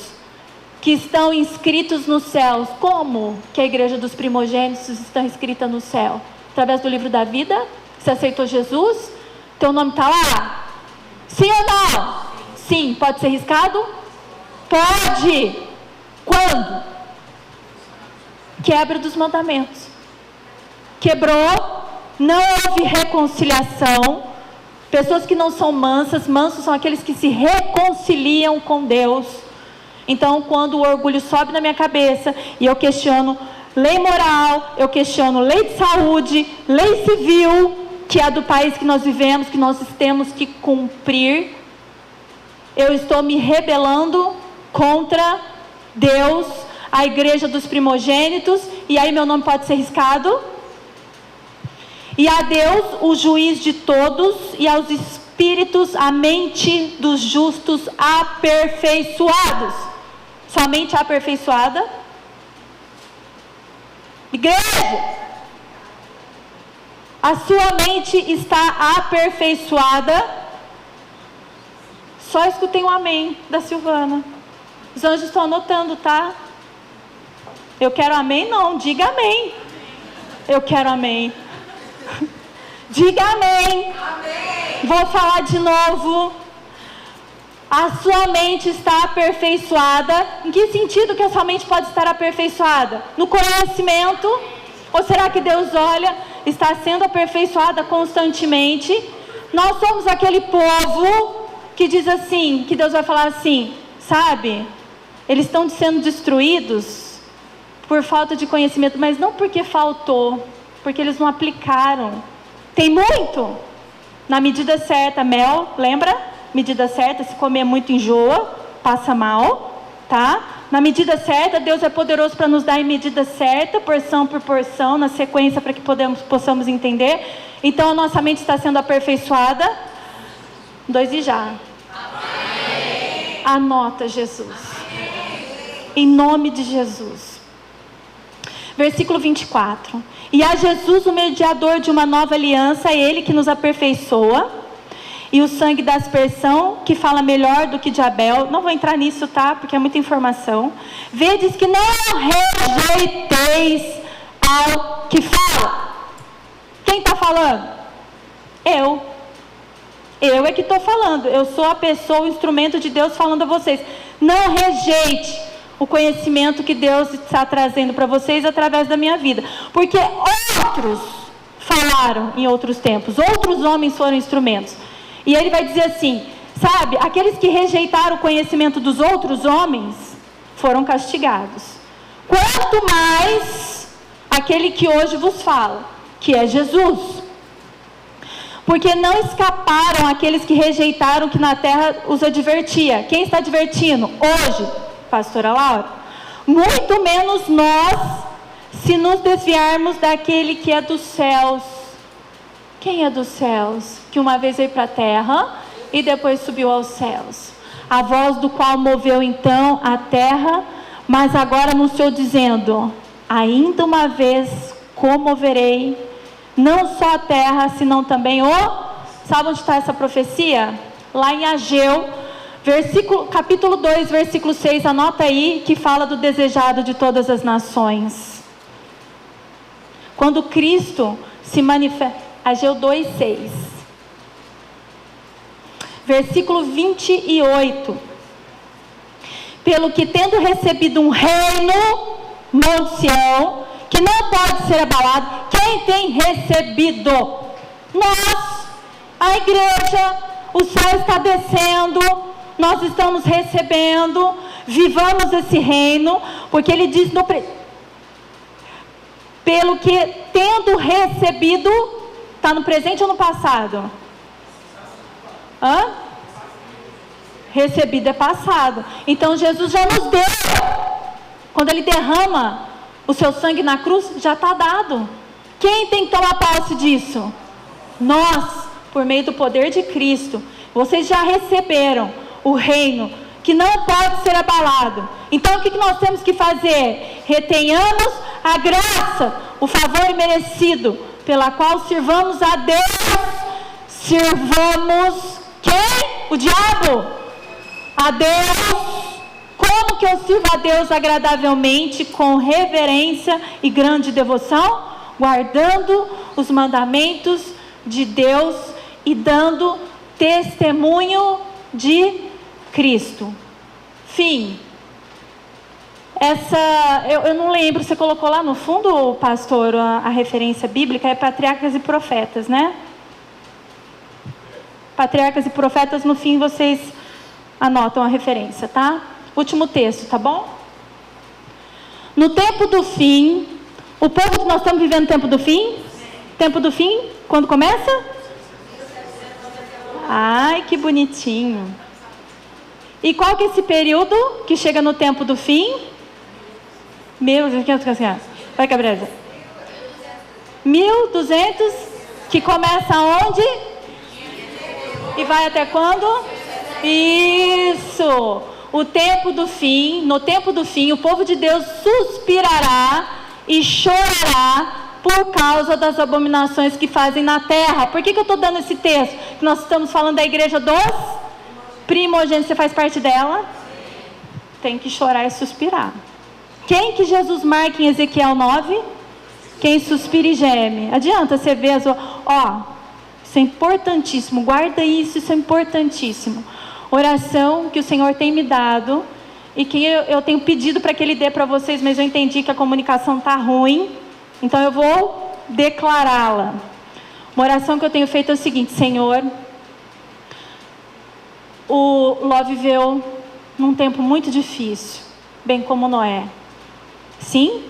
que estão inscritos nos céus. Como que a igreja dos primogênitos está inscrita no céu? Através do livro da vida. Você aceitou Jesus? Teu nome está lá? Sim ou não? Sim. Pode ser riscado? Pode. Quando? Quebra dos mandamentos. Quebrou, não houve reconciliação. Pessoas que não são mansas, mansos são aqueles que se reconciliam com Deus. Então, quando o orgulho sobe na minha cabeça e eu questiono lei moral, eu questiono lei de saúde, lei civil, que é do país que nós vivemos, que nós temos que cumprir, eu estou me rebelando contra Deus, a igreja dos primogênitos, e aí meu nome pode ser riscado. E a Deus, o juiz de todos, e aos espíritos, a mente dos justos aperfeiçoados. Somente aperfeiçoada. Igreja, a sua mente está aperfeiçoada. Só escutei um amém da Silvana. Os anjos estão anotando, tá? Eu quero amém? Não, diga amém. Eu quero amém. Diga amém. Amém. Vou falar de novo. A sua mente está aperfeiçoada. Em que sentido que a sua mente pode estar aperfeiçoada? No conhecimento? Ou será que Deus olha, está sendo aperfeiçoada constantemente? Nós somos aquele povo que diz assim, que Deus vai falar assim, sabe? Eles estão sendo destruídos por falta de conhecimento, mas não porque faltou, porque eles não aplicaram. Tem muito? Na medida certa, mel, lembra? Medida certa, se comer muito enjoa, passa mal, tá? Na medida certa, Deus é poderoso para nos dar em medida certa, porção por porção, na sequência, para que possamos entender. Então a nossa mente está sendo aperfeiçoada. 2 e já. Amém. Anota, Jesus. Amém. Em nome de Jesus. Versículo 24. E a Jesus, o mediador de uma nova aliança, é Ele que nos aperfeiçoa. E o sangue da aspersão, que fala melhor do que de Abel. Não vou entrar nisso, tá? Porque é muita informação. Vedes que não rejeiteis ao que fala. Quem está falando? Eu. Eu é que estou falando. Eu sou a pessoa, o instrumento de Deus falando a vocês. Não rejeite o conhecimento que Deus está trazendo para vocês através da minha vida. Porque outros falaram em outros tempos. Outros homens foram instrumentos. E ele vai dizer assim, sabe, aqueles que rejeitaram o conhecimento dos outros homens foram castigados. Quanto mais aquele que hoje vos fala, que é Jesus. Porque não escaparam aqueles que rejeitaram que na terra os advertia. Quem está advertindo? Hoje, pastora Laura. Muito menos nós, se nos desviarmos daquele que é dos céus. Quem é dos céus? Que uma vez veio para a terra e depois subiu aos céus. A voz do qual moveu então a terra, mas agora anunciou dizendo, ainda uma vez comoverei, não só a terra, senão também o... Sabe onde está essa profecia? Lá em Ageu, Capítulo 2, versículo 6, anota aí, que fala do desejado de todas as nações. Quando Cristo se manifesta, Ageu 2, 6. Versículo 28. Pelo que tendo recebido um reino, Monte Sião, que não pode ser abalado, quem tem recebido? Nós, a igreja, o céu está descendo, nós estamos recebendo, vivamos esse reino, porque ele diz pelo que tendo recebido, está no presente ou no passado? Recebido é passado. Então Jesus já nos deu. Quando ele derrama o seu sangue na cruz, já está dado. Quem tem que tomar posse disso? Nós, por meio do poder de Cristo. Vocês já receberam o reino que não pode ser abalado. Então o que nós temos que fazer? Retenhamos a graça, o favor imerecido, pela qual sirvamos a Deus. Sirvamos quem? O diabo? A Deus. Como que eu sirvo a Deus agradavelmente, com reverência e grande devoção? Guardando os mandamentos de Deus e dando testemunho de Cristo. Fim. Eu não lembro, você colocou lá no fundo, pastor, a referência bíblica, é Patriarcas e Profetas, né? Patriarcas e Profetas, no fim vocês anotam a referência, tá? Último texto, tá bom? No tempo do fim, o povo que nós estamos vivendo no tempo do fim? Tempo do fim, quando começa? Ai, que bonitinho. E qual que é esse período que chega no tempo do fim? Vai, Gabriela. 1200, que começa onde? E vai até quando? Isso. O tempo do fim, no tempo do fim, o povo de Deus suspirará e chorará por causa das abominações que fazem na terra. Por que eu estou dando esse texto? Que nós estamos falando da igreja dos primogênitos. Você faz parte dela? Tem que chorar e suspirar. Quem que Jesus marca em Ezequiel 9? Quem suspira e geme. Adianta você ver isso é importantíssimo. Guarda isso, isso é importantíssimo. Oração que o Senhor tem me dado e que eu tenho pedido para que Ele dê para vocês, mas eu entendi que a comunicação está ruim, então eu vou declará-la. Uma oração que eu tenho feito é o seguinte: Senhor, o Ló viveu num tempo muito difícil, bem como Noé. Sim,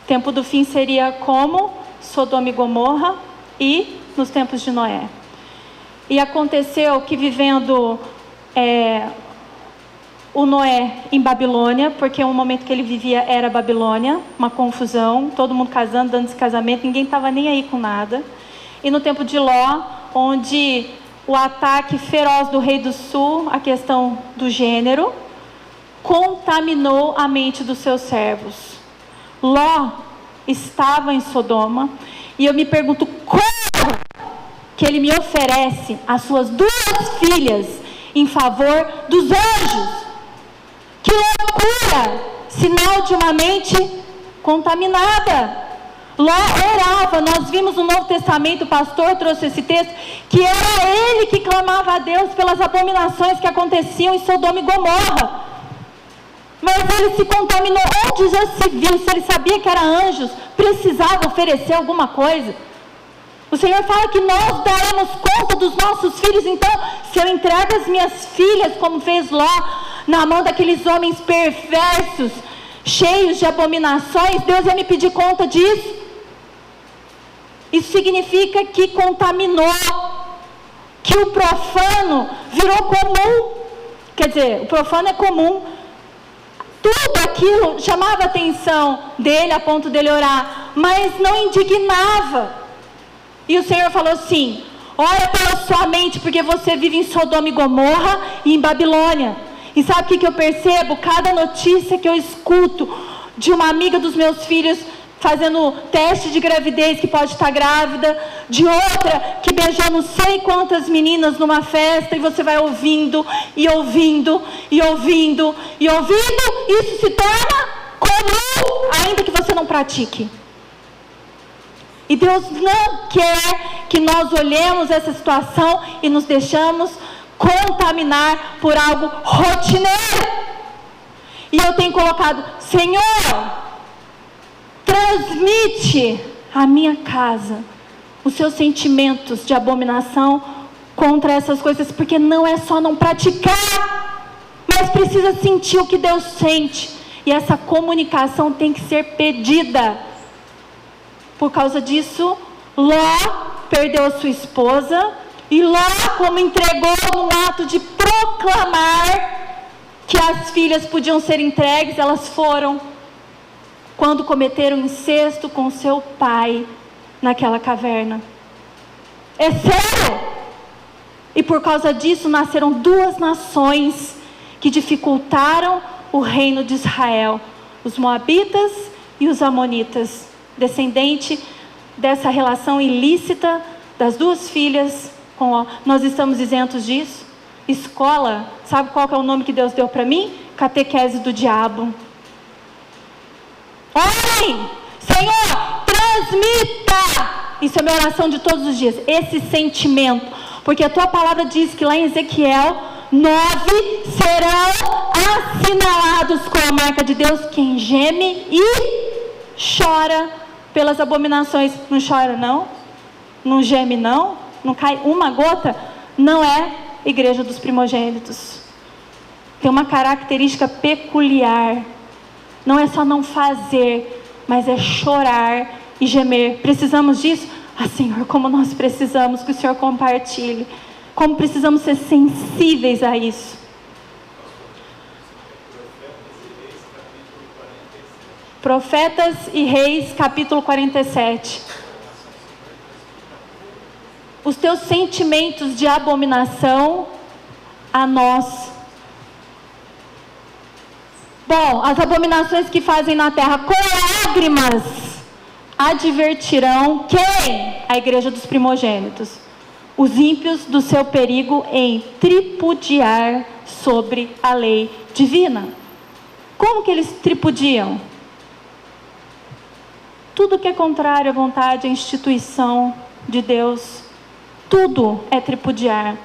o tempo do fim seria como Sodoma e Gomorra e nos tempos de Noé. E aconteceu que vivendo o Noé em Babilônia, porque o momento que ele vivia era Babilônia, uma confusão, todo mundo casando, dando esse casamento, ninguém estava nem aí com nada. E no tempo de Ló, onde o ataque feroz do rei do sul, a questão do gênero, contaminou a mente dos seus servos. Ló estava em Sodoma, e eu me pergunto como que ele me oferece as suas 2 filhas em favor dos anjos. Que loucura! Sinal de uma mente contaminada. Ló orava, nós vimos no Novo Testamento, o pastor trouxe esse texto, que era ele que clamava a Deus pelas abominações que aconteciam em Sodoma e Gomorra. Mas ele se contaminou. Onde já se viu? Se ele sabia que eram anjos, precisava oferecer alguma coisa. O Senhor fala que nós daremos conta dos nossos filhos. Então, se eu entrego as minhas filhas, como fez Ló, na mão daqueles homens perversos, cheios de abominações, Deus ia me pedir conta disso. Isso significa que contaminou, que o profano virou comum. Quer dizer, o profano é comum. Tudo aquilo chamava a atenção dele, a ponto dele orar, mas não indignava. E o Senhor falou assim: ora pela sua mente, porque você vive em Sodoma e Gomorra e em Babilônia. E sabe o que eu percebo? Cada notícia que eu escuto de uma amiga dos meus filhos fazendo teste de gravidez que pode estar grávida, de outra que beijou não sei quantas meninas numa festa, e você vai ouvindo, e ouvindo, e ouvindo, e ouvindo, isso se torna comum, ainda que você não pratique. E Deus não quer que nós olhemos essa situação e nos deixamos contaminar por algo rotineiro. E eu tenho colocado: Senhor, transmite à minha casa os seus sentimentos de abominação contra essas coisas, porque não é só não praticar, mas precisa sentir o que Deus sente, e essa comunicação tem que ser pedida. Por causa disso, Ló perdeu a sua esposa, e Ló, como entregou num ato de proclamar que as filhas podiam ser entregues, elas foram, quando cometeram incesto com seu pai naquela caverna. É sério! E por causa disso nasceram duas nações que dificultaram o reino de Israel: os moabitas e os amonitas, descendente dessa relação ilícita das duas filhas com Ló. Nós estamos isentos disso? Escola, sabe qual que é o nome que Deus deu para mim? Catequese do diabo. Orem, Senhor, transmita, isso é minha oração de todos os dias, esse sentimento, porque a tua palavra diz que lá em Ezequiel 9 serão assinalados com a marca de Deus quem geme e chora pelas abominações. Não chora não? Não geme não? Não cai uma gota? Não é igreja dos primogênitos. Tem uma característica peculiar. Não é só não fazer, mas é chorar e gemer. Precisamos disso? Ah, Senhor, como nós precisamos que o Senhor compartilhe. Como precisamos ser sensíveis a isso. Profetas e Reis, capítulo 47. Os teus sentimentos de abominação a nós. Bom, as abominações que fazem na terra com lágrimas advertirão quem? A igreja dos primogênitos. Os ímpios do seu perigo em tripudiar sobre a lei divina. Como que eles tripudiam? Tudo que é contrário à vontade, à instituição de Deus, tudo é tripudiar.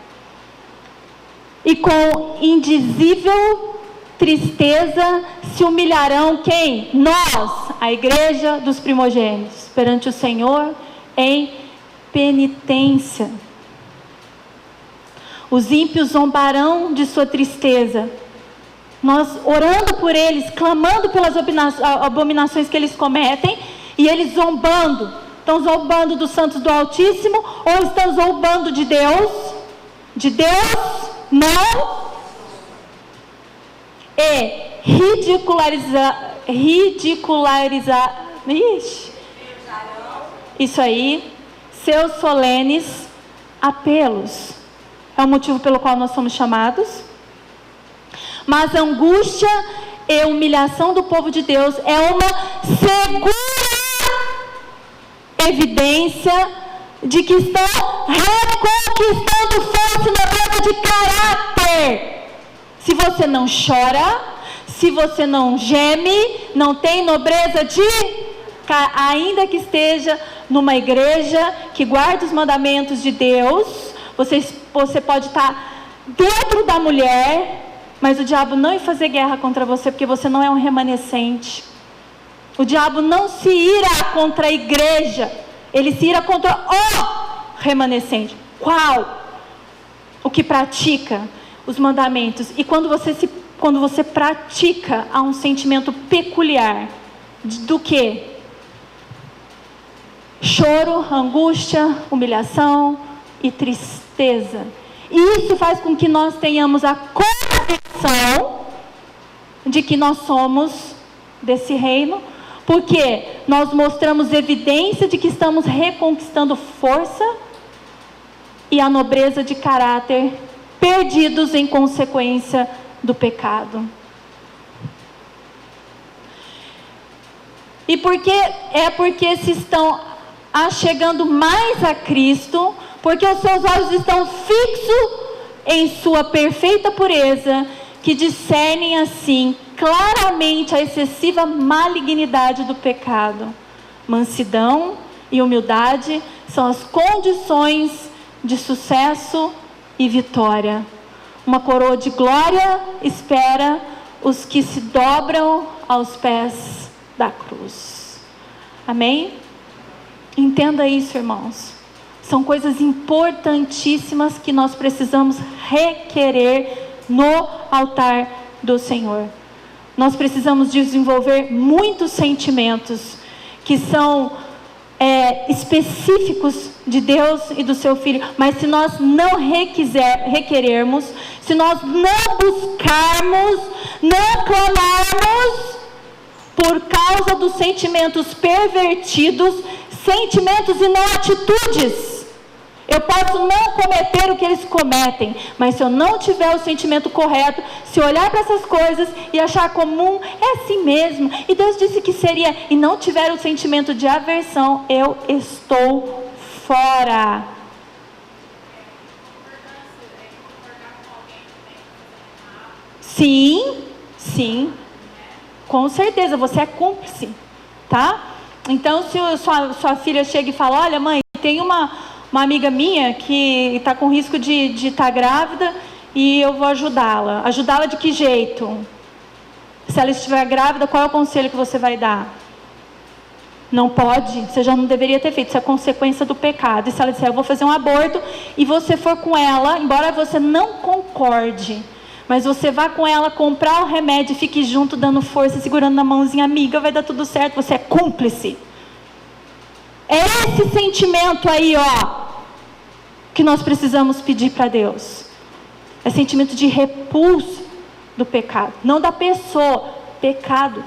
E com indizível tristeza se humilharão quem? Nós, a igreja dos primogênitos, perante o Senhor em penitência. Os ímpios zombarão de sua tristeza. Nós orando por eles, clamando pelas abominações que eles cometem, e eles zombando. Estão zombando dos santos do Altíssimo, ou estão zombando de Deus? De Deus? Não. E ridicularizar, isso aí, seus solenes apelos. É o motivo pelo qual nós somos chamados. Mas a angústia e humilhação do povo de Deus é uma segura evidência de que estão reconquistando força e nobreza de caráter. Se você não chora, se você não geme, não tem nobreza de ainda que esteja numa igreja que guarda os mandamentos de Deus, você pode estar dentro da mulher, mas o diabo não ia fazer guerra contra você, porque você não é um remanescente. O diabo não se ira contra a igreja, ele se ira contra o remanescente. Qual? O que pratica os mandamentos. E quando você pratica, há um sentimento peculiar do que? Choro, angústia, humilhação e tristeza. E isso faz com que nós tenhamos a convicção de que nós somos desse reino, porque nós mostramos evidência de que estamos reconquistando força e a nobreza de caráter, perdidos em consequência do pecado. E porque se estão achegando mais a Cristo, porque os seus olhos estão fixos em sua perfeita pureza, que discernem assim claramente a excessiva malignidade do pecado. Mansidão e humildade são as condições de sucesso e vitória. Uma coroa de glória espera os que se dobram aos pés da cruz. Amém? Entenda isso, irmãos. São coisas importantíssimas que nós precisamos requerer no altar do Senhor. Nós precisamos desenvolver muitos sentimentos que são específicos de Deus e do seu Filho. Mas se nós não requerermos, se nós não buscarmos, não clamarmos por causa dos sentimentos pervertidos, sentimentos e não atitudes. Eu posso não cometer o que eles cometem, mas se eu não tiver o sentimento correto, se eu olhar para essas coisas e achar comum, é assim mesmo, e Deus disse que seria, e não tiver o sentimento de aversão, eu estou fora. Sim, com certeza, você é cúmplice, tá? Então, se sua filha chega e fala, olha mãe, tem uma amiga minha que está com risco de estar grávida e eu vou ajudá-la. Ajudá-la de que jeito? Se ela estiver grávida, qual é o conselho que você vai dar? Não pode, você já não deveria ter feito, isso é consequência do pecado. E se ela disser, eu vou fazer um aborto, e você for com ela, embora você não concorde, mas você vá com ela comprar o remédio e fique junto, dando força, segurando na mãozinha, amiga, vai dar tudo certo, você é cúmplice. É esse sentimento aí, que nós precisamos pedir para Deus. É sentimento de repulso do pecado, não da pessoa, pecado.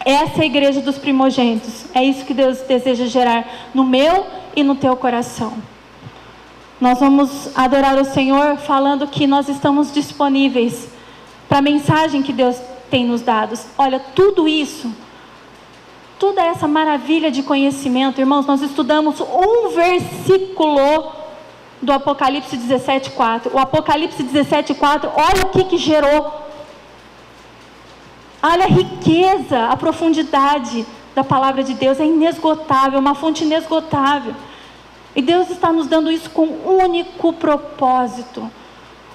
Essa é a igreja dos primogênitos. É isso que Deus deseja gerar no meu e no teu coração. Nós vamos adorar o Senhor falando que nós estamos disponíveis para a mensagem que Deus tem nos dado. Olha, tudo isso, toda essa maravilha de conhecimento, irmãos, nós estudamos um versículo do Apocalipse 17:4. O Apocalipse 17:4, olha o que gerou. Olha a riqueza, a profundidade da palavra de Deus, é inesgotável, uma fonte inesgotável. E Deus está nos dando isso com um único propósito: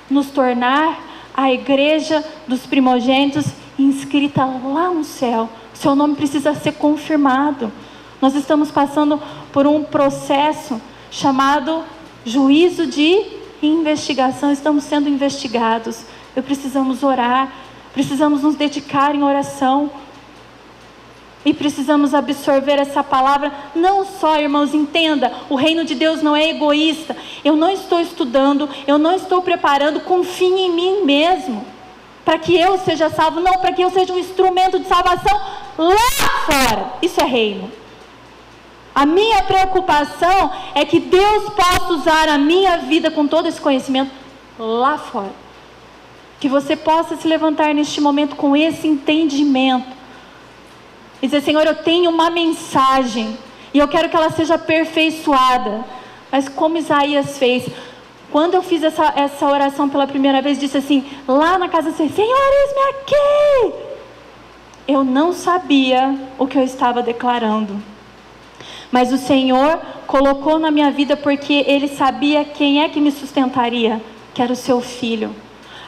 nos tornar a igreja dos primogênitos inscrita lá no céu. Seu nome precisa ser confirmado. Nós estamos passando por um processo chamado juízo de investigação. Estamos sendo investigados. Precisamos orar. Precisamos nos dedicar em oração. E precisamos absorver essa palavra. Não só, irmãos, entenda, o reino de Deus não é egoísta. Eu não estou estudando, eu não estou preparando com fim em mim mesmo, para que eu seja salvo. Não, para que eu seja um instrumento de salvação lá fora. Isso é reino. A minha preocupação é que Deus possa usar a minha vida com todo esse conhecimento lá fora. Que você possa se levantar neste momento com esse entendimento. E dizer, Senhor, eu tenho uma mensagem e eu quero que ela seja aperfeiçoada. Mas como Isaías fez, quando eu fiz essa oração pela primeira vez, disse assim, lá na casa do Senhor, eis-me aqui. Eu não sabia o que eu estava declarando. Mas o Senhor colocou na minha vida porque Ele sabia quem é que me sustentaria, que era o seu filho.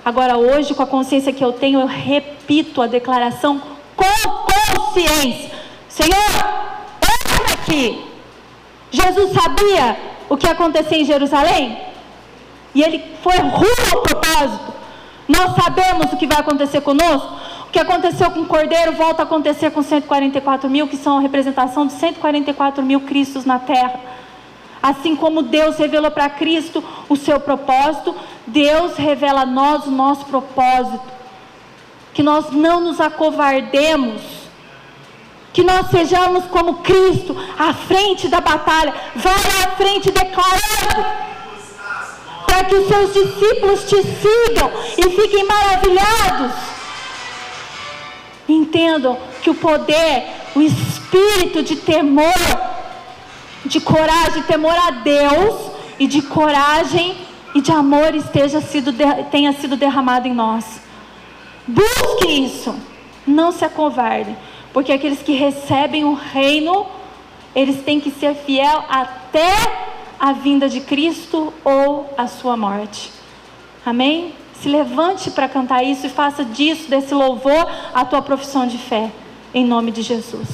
Agora hoje, com a consciência que eu tenho, eu repito a declaração com consciência. Senhor, eis-me aqui. Jesus sabia o que ia acontecer em Jerusalém? E Ele foi rumo ao propósito. Nós sabemos o que vai acontecer conosco. O que aconteceu com o Cordeiro volta a acontecer com 144 mil, que são a representação de 144 mil Cristos na terra. Assim como Deus revelou para Cristo o seu propósito, Deus revela a nós o nosso propósito. Que nós não nos acovardemos, que nós sejamos como Cristo, à frente da batalha, vai à frente declarando, para que os seus discípulos te sigam e fiquem maravilhados. Entendam que o poder, o espírito de temor, de coragem, temor a Deus e de coragem e de amor tenha sido derramado em nós. Busque isso. Não se acovarde. Porque aqueles que recebem o reino, eles têm que ser fiel até a vinda de Cristo ou a sua morte. Amém? Se levante para cantar isso e faça disso, desse louvor, a tua profissão de fé. Em nome de Jesus.